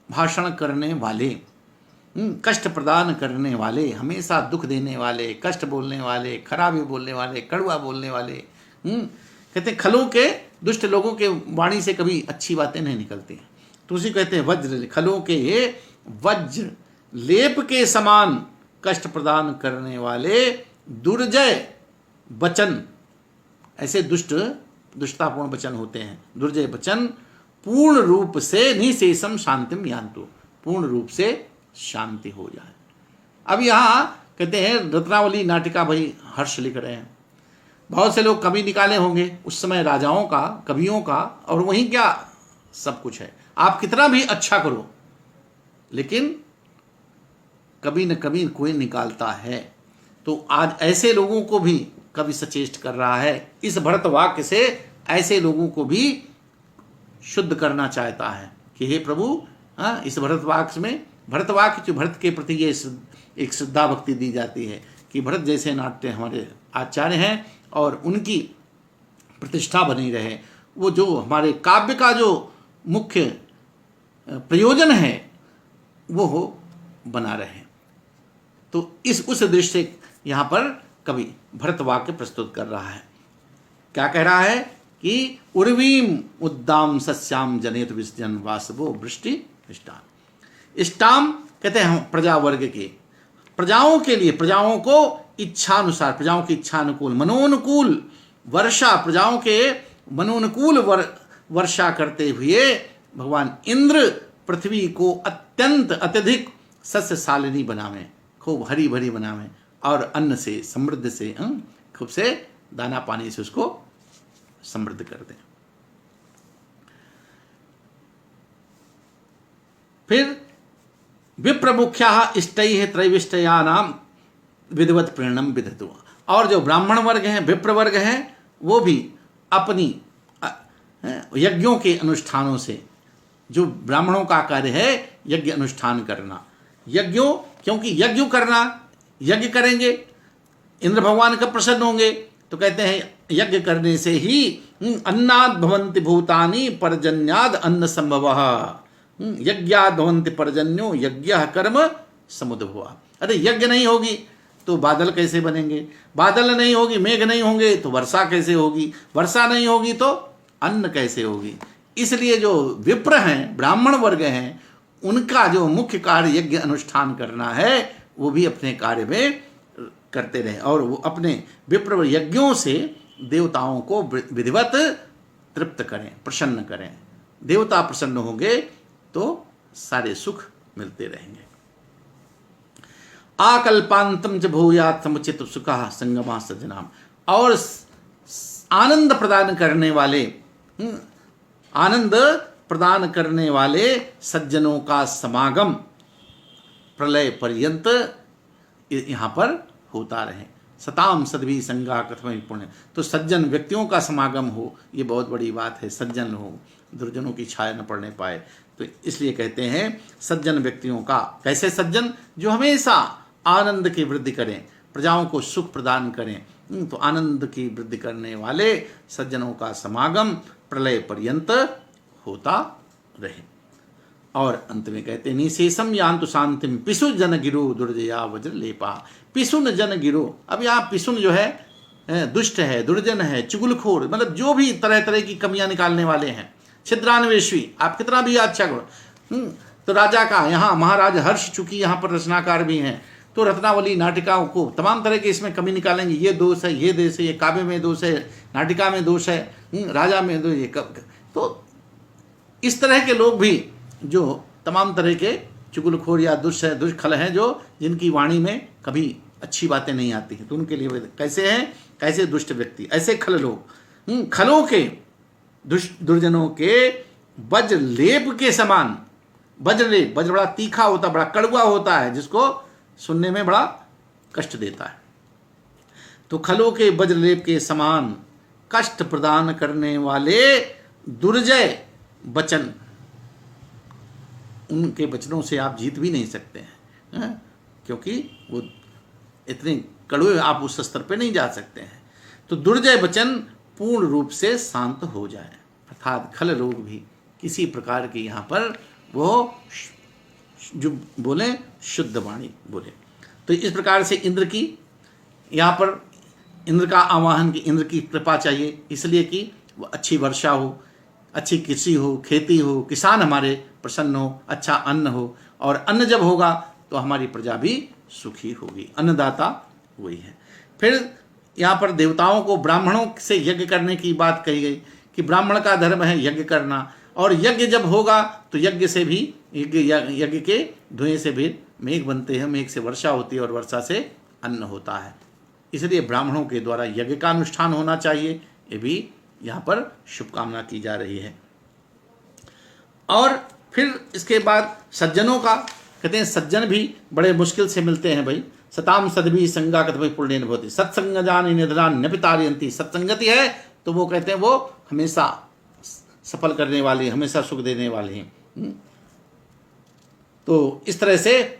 भाषण करने वाले, कष्ट प्रदान करने वाले, हमेशा दुख देने वाले, कष्ट बोलने वाले, खराबी बोलने वाले, कड़वा बोलने वाले। कहते हैं खलों के, दुष्ट लोगों के वाणी से कभी अच्छी बातें नहीं निकलती। तो उसी कहते हैं वज्र, खलों के वज्र लेप के समान कष्ट प्रदान करने वाले दुर्जय वचन। ऐसे दुष्टतापूर्ण वचन होते हैं। दुर्जय वचन पूर्ण रूप से निशेषम शांतिम यान्तु, पूर्ण रूप से शांति हो जाए। अब यहाँ कहते हैं रत्नावली नाटिका भाई हर्ष लिख रहे हैं। बहुत से लोग कवि निकाले होंगे उस समय, राजाओं का, कवियों का, और वहीं क्या सब कुछ है। आप कितना भी अच्छा करो, लेकिन कभी न कभी कोई निकालता है। तो आज ऐसे लोगों को भी कवि सचेष्ट कर रहा है। इस भरत वाक्य से ऐसे लोगों को भी शुद्ध करना चाहता है कि हे प्रभु, इस भरत वाक्य में, भरत वाक्य जो भरत के प्रति ये एक श्रद्धा भक्ति दी जाती है कि भरत जैसे नाट्य हमारे आचार्य हैं और उनकी प्रतिष्ठा बनी रहे। वो जो हमारे काव्य का जो मुख्य प्रयोजन है वो हो बना रहे। तो उस दृष्टि से यहाँ पर कवि भरत वाक्य प्रस्तुत कर रहा है। क्या कह रहा है कि उर्वीम उद्दाम सस्याम जनेत विसर्जन वासवो वृष्टि इष्टाम। इष्टाम कहते हैं हम प्रजा वर्ग के, प्रजाओं के लिए, प्रजाओं को इच्छानुसार, प्रजाओं की इच्छा अनुकूल, मनोनुकूल वर्षा, प्रजाओं के मनोनुकूल वर्षा करते हुए भगवान इंद्र पृथ्वी को अत्यंत अत्यधिक सस्यशालिनी बनावें, खूब हरी भरी बनावें और अन्न से, समृद्ध से, खूब से दाना पानी से उसको समृद्ध कर दें। फिर विप्रमुख्या इष्टैः त्रैविष्टयानाम विधिवत प्रेरणम विदधु। और जो ब्राह्मण वर्ग हैं, विप्र वर्ग हैं, वो भी अपनी यज्ञों के अनुष्ठानों से, जो ब्राह्मणों का कार्य है यज्ञ अनुष्ठान करना, यज्ञों, क्योंकि यज्ञ करना, यज्ञ करेंगे इंद्र भगवान कब प्रसन्न होंगे? तो कहते हैं यज्ञ करने से ही अन्नाद भवन्ति भूतानि पर्जन्याद अन्न संभवः, यज्ञाद भवन्ति पर्जन्यो यज्ञः कर्म समुद्भवः। अरे यज्ञ नहीं होगी तो बादल कैसे बनेंगे? बादल नहीं होगी, मेघ नहीं होंगे तो वर्षा कैसे होगी? वर्षा नहीं होगी तो अन्न कैसे होगी? इसलिए जो विप्र हैं, ब्राह्मण वर्ग हैं, उनका जो मुख्य कार्य यज्ञ अनुष्ठान करना है वो भी अपने कार्य में करते रहे और वो अपने विप्र यज्ञों से देवताओं को विधिवत तृप्त करें, प्रसन्न करें। देवता प्रसन्न होंगे तो सारे सुख मिलते रहेंगे। आकल्पांतम च भूयात् समुचित सुखः संगमा सज्जनाम। और आनंद प्रदान करने वाले, आनंद प्रदान करने वाले सज्जनों का समागम प्रलय पर्यंत यहाँ पर होता रहे। सताम सद्भी संगा कथम पुण्य। तो सज्जन व्यक्तियों का समागम हो, ये बहुत बड़ी बात है। सज्जन हो, दुर्जनों की छाया न पड़ने पाए। तो इसलिए कहते हैं सज्जन व्यक्तियों का। कैसे सज्जन? जो हमेशा आनंद की वृद्धि करें, प्रजाओं को सुख प्रदान करें। तो आनंद की वृद्धि करने वाले सज्जनों का समागम प्रलय पर्यंत होता रहे। और अंत में कहते हैं निशेषम यान्तु शांतिम पिशु जन गिरो दुर्जया वज्र लेपा। पिशुन जन गिरो, अब यहाँ पिशुन जो है दुष्ट है, दुर्जन है, चुगलखोर, मतलब जो भी तरह तरह की कमियां निकालने वाले हैं, छिद्रान्वेषी, आप कितना भी अच्छा गुण। तो राजा का यहाँ महाराज हर्ष, चूंकि यहाँ पर रचनाकार भी हैं, तो रत्नावली नाटिकाओं को तमाम तरह के इसमें कमी निकालेंगे, ये दोष है, ये देश है, ये काव्य में दोष है, नाटिका में दोष है, राजा में दोष, ये तो इस तरह के लोग भी जो तमाम तरह के चुगलखोर या दुष्खल हैं, जो जिनकी वाणी में कभी अच्छी बातें नहीं आती हैं, तो उनके लिए कैसे हैं, कैसे दुष्ट व्यक्ति, ऐसे खल लोग, खलों के दुर्जनों के वज्र लेप के समान। वज्र लेप, वज्र बड़ा तीखा होता, बड़ा कड़वा होता है, जिसको सुनने में बड़ा कष्ट देता है। तो खलों के वज्र लेप के समान कष्ट प्रदान करने वाले दुर्जय वचन, उनके वचनों से आप जीत भी नहीं सकते हैं, क्योंकि वो इतने कड़वे, आप उस स्तर पे नहीं जा सकते हैं। तो दुर्जय वचन पूर्ण रूप से शांत हो जाए, अर्थात खल लोग भी किसी प्रकार की यहाँ पर वो जो बोले शुद्ध वाणी बोले। तो इस प्रकार से इंद्र की यहाँ पर इंद्र का आवाहन की, इंद्र की कृपा चाहिए, इसलिए कि वो अच्छी वर्षा हो, अच्छी कृषि हो, खेती हो, किसान हमारे प्रसन्न हो, अच्छा अन्न हो, और अन्न जब होगा तो हमारी प्रजा भी सुखी होगी। अन्नदाता वही है। फिर यहाँ पर देवताओं को ब्राह्मणों से यज्ञ करने की बात कही गई कि ब्राह्मण का धर्म है यज्ञ करना, और यज्ञ जब होगा तो यज्ञ से भी, यज्ञ के धुएं से भी मेघ बनते हैं, मेघ से वर्षा होती है और वर्षा से अन्न होता है। इसलिए ब्राह्मणों के द्वारा यज्ञ का अनुष्ठान होना चाहिए, ये भी यहाँ पर शुभकामना की जा रही है। और फिर इसके बाद सज्जनों का कहते हैं, सज्जन भी बड़े मुश्किल से मिलते हैं भाई। सताम सदभी संगा कतभई पुण्येन भवति सत्संग जानि निधनान नपितारयन्ति। सत्संगति है तो वो कहते हैं वो हमेशा सफल करने वाले, हमेशा सुख देने वाले हैं। तो इस तरह से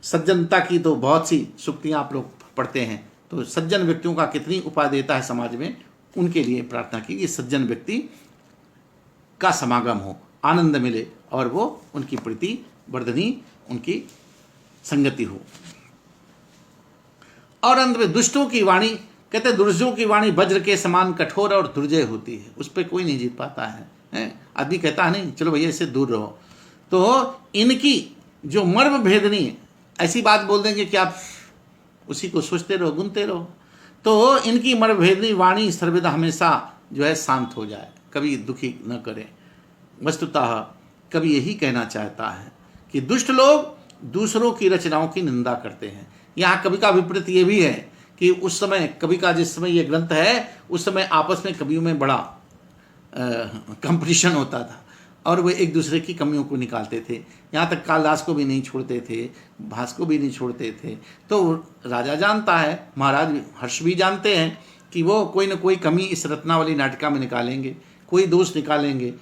सज्जनता की तो बहुत सी सूक्तियां आप लोग पढ़ते हैं। तो सज्जन व्यक्तियों का कितनी उपादेयता है समाज में, उनके लिए प्रार्थना की कि सज्जन व्यक्ति का समागम हो, आनंद मिले, और वो उनकी प्रीति वर्धनी, उनकी संगति हो। और अंत में दुष्टों की वाणी, कहते हैं दुर्जयों की वाणी वज्र के समान कठोर और दुर्जय होती है, उस पर कोई नहीं जीत पाता है। आदमी कहता है नहीं चलो भैया इससे दूर रहो, तो इनकी जो मर्म भेदनी ऐसी बात बोल देंगे कि आप उसी को सोचते रहो, गुनते रहो। तो इनकी मर्म भेदनी वाणी सर्वदा हमेशा जो है शांत हो जाए, कभी दुखी न करे। वस्तुतः कभी यही कहना चाहता है कि दुष्ट लोग दूसरों की रचनाओं की निंदा करते हैं। यहाँ कवि का विपरीत ये भी है कि उस समय कवि का जिस समय ये ग्रंथ है, उस समय आपस में कवियों में बड़ा कंपटीशन होता था, और वे एक दूसरे की कमियों को निकालते थे। यहाँ तक कालिदास को भी नहीं छोड़ते थे, भास को भी नहीं छोड़ते थे। तो राजा जानता है, महाराज हर्ष भी जानते हैं कि वो कोई न कोई कमी इस रत्नावली नाटिका में निकालेंगे, कोई दोष निकालेंगे,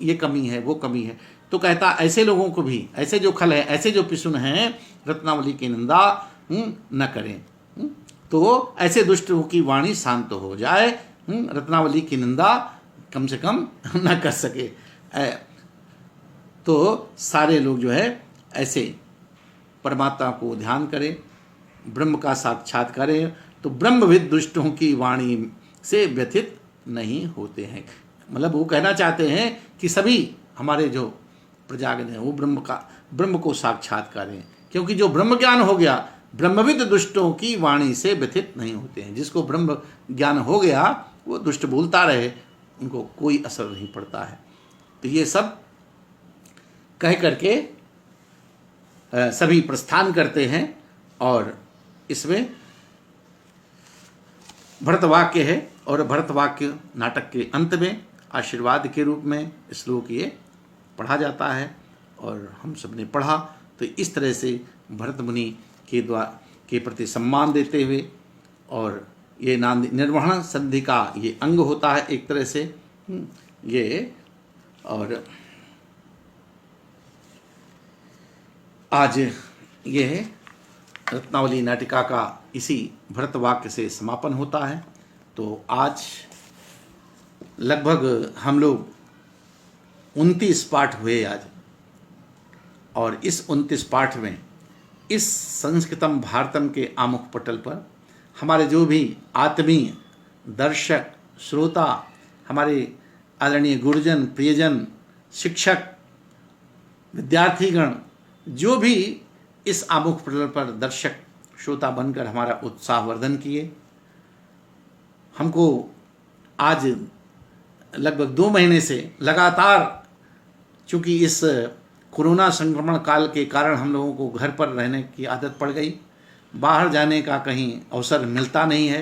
ये कमी है, वो कमी है। तो कहता ऐसे लोगों को भी, ऐसे जो खल है, ऐसे जो पिसुन हैं, रत्नावली की निंदा न करें। तो ऐसे दुष्टों की वाणी शांत हो जाए, रत्नावली की निंदा कम से कम न कर सके। तो सारे लोग जो है ऐसे परमात्मा को ध्यान करें, ब्रह्म का साक्षात करें, तो ब्रह्मविद दुष्टों की वाणी से व्यथित नहीं होते हैं। मतलब वो कहना चाहते हैं कि सभी हमारे जो प्रजागण हैं वो ब्रह्म को साक्षात करें, क्योंकि जो ब्रह्म ज्ञान हो गया, ब्रह्मविद दुष्टों की वाणी से व्यथित नहीं होते हैं। जिसको ब्रह्म ज्ञान हो गया वो दुष्ट बोलता रहे, उनको कोई असर नहीं पड़ता है। तो ये सब कह करके सभी प्रस्थान करते हैं, और इसमें भरतवाक्य है, और भरतवाक्य नाटक के अंत में आशीर्वाद के रूप में श्लोक ये पढ़ा जाता है, और हम सब ने पढ़ा। तो इस तरह से भरत मुनि के प्रति सम्मान देते हुए, और ये निर्वहन संधि का ये अंग होता है एक तरह से ये। और आज ये रत्नावली नाटिका का इसी भरतवाक्य से समापन होता है। तो आज लगभग हम लोग 29 पाठ हुए आज, और इस 29 पाठ में इस संस्कृतम भारतम के आमुख पटल पर हमारे जो भी आत्मीय दर्शक श्रोता, हमारे आदरणीय गुरुजन, प्रियजन, शिक्षक, विद्यार्थीगण, जो भी इस आमुख पटल पर दर्शक श्रोता बनकर हमारा उत्साहवर्धन किए, हमको आज लगभग 2 महीने से लगातार, चूँकि इस कोरोना संक्रमण काल के कारण हम लोगों को घर पर रहने की आदत पड़ गई, बाहर जाने का कहीं अवसर मिलता नहीं है।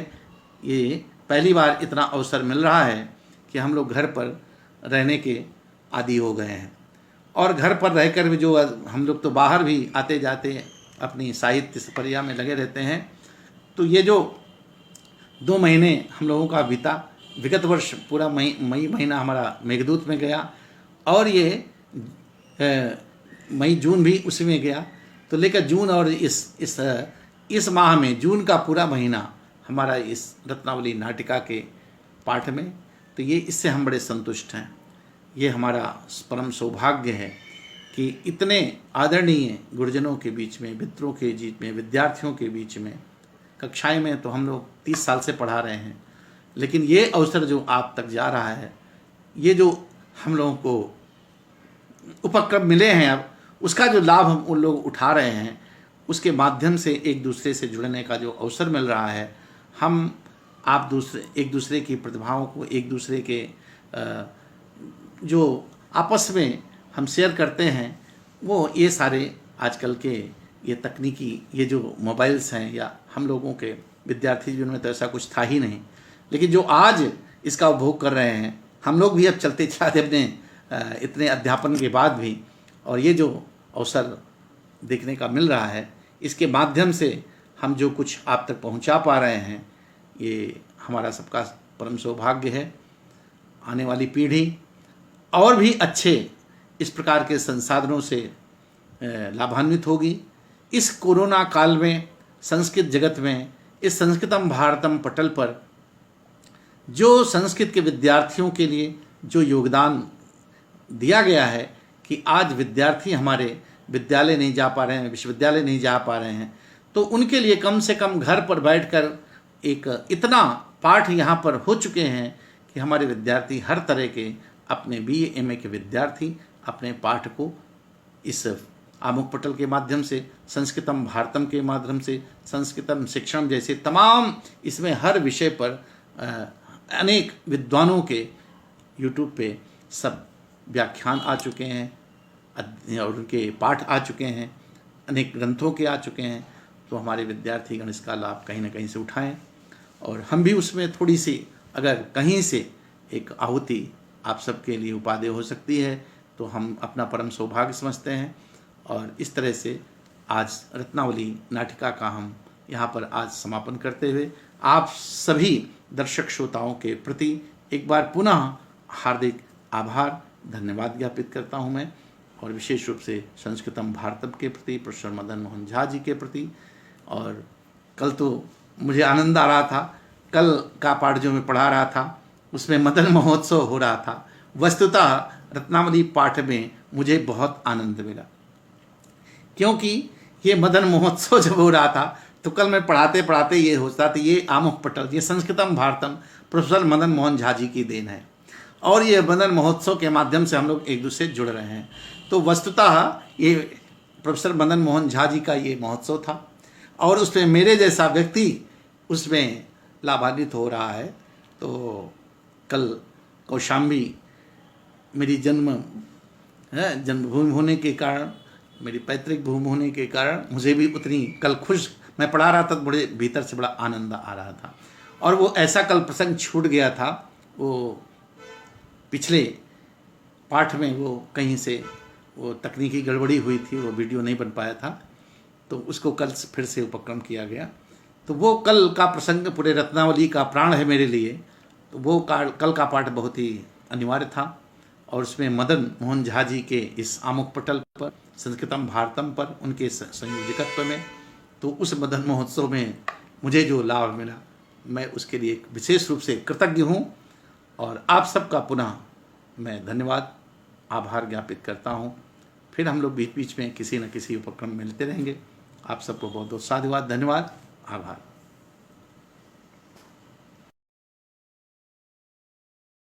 ये पहली बार इतना अवसर मिल रहा है कि हम लोग घर पर रहने के आदी हो गए हैं, और घर पर रहकर भी जो हम लोग तो बाहर भी आते जाते अपनी साहित्य सफरिया में लगे रहते हैं। तो ये जो 2 महीने हम लोगों का बीता, विगत वर्ष पूरा मई महीना हमारा मेघदूत में गया, और ये मई जून भी उसी में गया, तो लेकर जून और इस माह में जून का पूरा महीना हमारा इस रत्नावली नाटिका के पाठ में, तो ये इससे हम बड़े संतुष्ट हैं। ये हमारा परम सौभाग्य है कि इतने आदरणीय गुरुजनों के बीच में, मित्रों के बीच में, विद्यार्थियों के बीच में, कक्षाएं में तो हम लोग 30 साल से पढ़ा रहे हैं, लेकिन ये अवसर जो आप तक जा रहा है, ये जो हम लोगों को उपक्रम मिले हैं, अब उसका जो लाभ हम उन लोग उठा रहे हैं, उसके माध्यम से एक दूसरे से जुड़ने का जो अवसर मिल रहा है, हम आप एक दूसरे की प्रतिभाओं को, एक दूसरे के जो आपस में हम शेयर करते हैं, वो ये सारे आजकल के ये तकनीकी ये जो मोबाइल्स हैं, या हम लोगों के विद्यार्थी जीवन में तो ऐसा कुछ था ही नहीं, लेकिन जो आज इसका उपभोग कर रहे हैं, हम लोग भी अब चलते चलाते अपने इतने अध्यापन के बाद भी, और ये जो अवसर देखने का मिल रहा है, इसके माध्यम से हम जो कुछ आप तक पहुंचा पा रहे हैं, ये हमारा सबका परम सौभाग्य है। आने वाली पीढ़ी और भी अच्छे इस प्रकार के संसाधनों से लाभान्वित होगी। इस कोरोना काल में संस्कृत जगत में इस संस्कृतम भारतम पटल पर जो संस्कृत के विद्यार्थियों के लिए जो योगदान दिया गया है कि आज विद्यार्थी हमारे विद्यालय नहीं जा पा रहे हैं, विश्वविद्यालय नहीं जा पा रहे हैं, तो उनके लिए कम से कम घर पर बैठकर एक इतना पाठ यहाँ पर हो चुके हैं कि हमारे विद्यार्थी हर तरह के अपने BA MA के विद्यार्थी अपने पाठ को इस आमुख पटल के माध्यम से, संस्कृतम भारतम के माध्यम से, संस्कृतम शिक्षण जैसे तमाम इसमें हर विषय पर अनेक विद्वानों के YouTube पे सब व्याख्यान आ चुके हैं, और उनके पाठ आ चुके हैं, अनेक ग्रंथों के आ चुके हैं। तो हमारे विद्यार्थीगण इसका लाभ कहीं ना कहीं से उठाएं, और हम भी उसमें थोड़ी सी अगर कहीं से एक आहुति आप सबके लिए उपादेय हो सकती है, तो हम अपना परम सौभाग्य समझते हैं। और इस तरह से आज रत्नावली नाटिका का हम यहाँ पर आज समापन करते हुए आप सभी दर्शक श्रोताओं के प्रति एक बार पुनः हार्दिक आभार, धन्यवाद ज्ञापित करता हूँ मैं, और विशेष रूप से संस्कृतम भारतम के प्रति, प्रोफेसर मदन मोहन झा जी के प्रति। और कल तो मुझे आनंद आ रहा था, कल का पाठ जो मैं पढ़ा रहा था उसमें मदन महोत्सव हो रहा था। वस्तुतः रत्नावली पाठ में मुझे बहुत आनंद मिला, क्योंकि ये मदन महोत्सव जब हो रहा था तो कल मैं पढ़ाते पढ़ाते ये होता था, ये आमुख पटल, ये संस्कृतम भारतम प्रोफेसर मदन मोहन झा जी की देन है, और ये मदन महोत्सव के माध्यम से हम लोग एक दूसरे से जुड़ रहे हैं। तो वस्तुतः ये प्रोफेसर मदन मोहन झा जी का ये महोत्सव था, और उसमें मेरे जैसा व्यक्ति उसमें लाभान्वित हो रहा है। तो कल कौशाम्बी मेरी जन्मभूमि होने के कारण, मेरी पैतृक भूमि होने के कारण मुझे भी उतनी कल खुश, मैं पढ़ा रहा था तो बड़े भीतर से बड़ा आनंद आ रहा था। और वो ऐसा कल प्रसंग छूट गया था, वो पिछले पाठ में वो कहीं से वो तकनीकी गड़बड़ी हुई थी, वो वीडियो नहीं बन पाया था, तो उसको कल फिर से उपक्रम किया गया। तो वो कल का प्रसंग पूरे रत्नावली का प्राण है मेरे लिए, तो वो कल का पाठ बहुत ही अनिवार्य था। और उसमें मदन मोहन झा जी के इस आमुख पटल पर, संस्कृतम भारतम पर, उनके संयोजकत्व में, तो उस मदन महोत्सव में मुझे जो लाभ मिला, मैं उसके लिए विशेष रूप से कृतज्ञ हूँ। और आप सबका पुनः मैं धन्यवाद आभार ज्ञापित करता हूँ। फिर हम लोग बीच बीच में किसी न किसी उपक्रम में मिलते रहेंगे। आप सबको बहुत बहुत साधुवाद, धन्यवाद, आभार।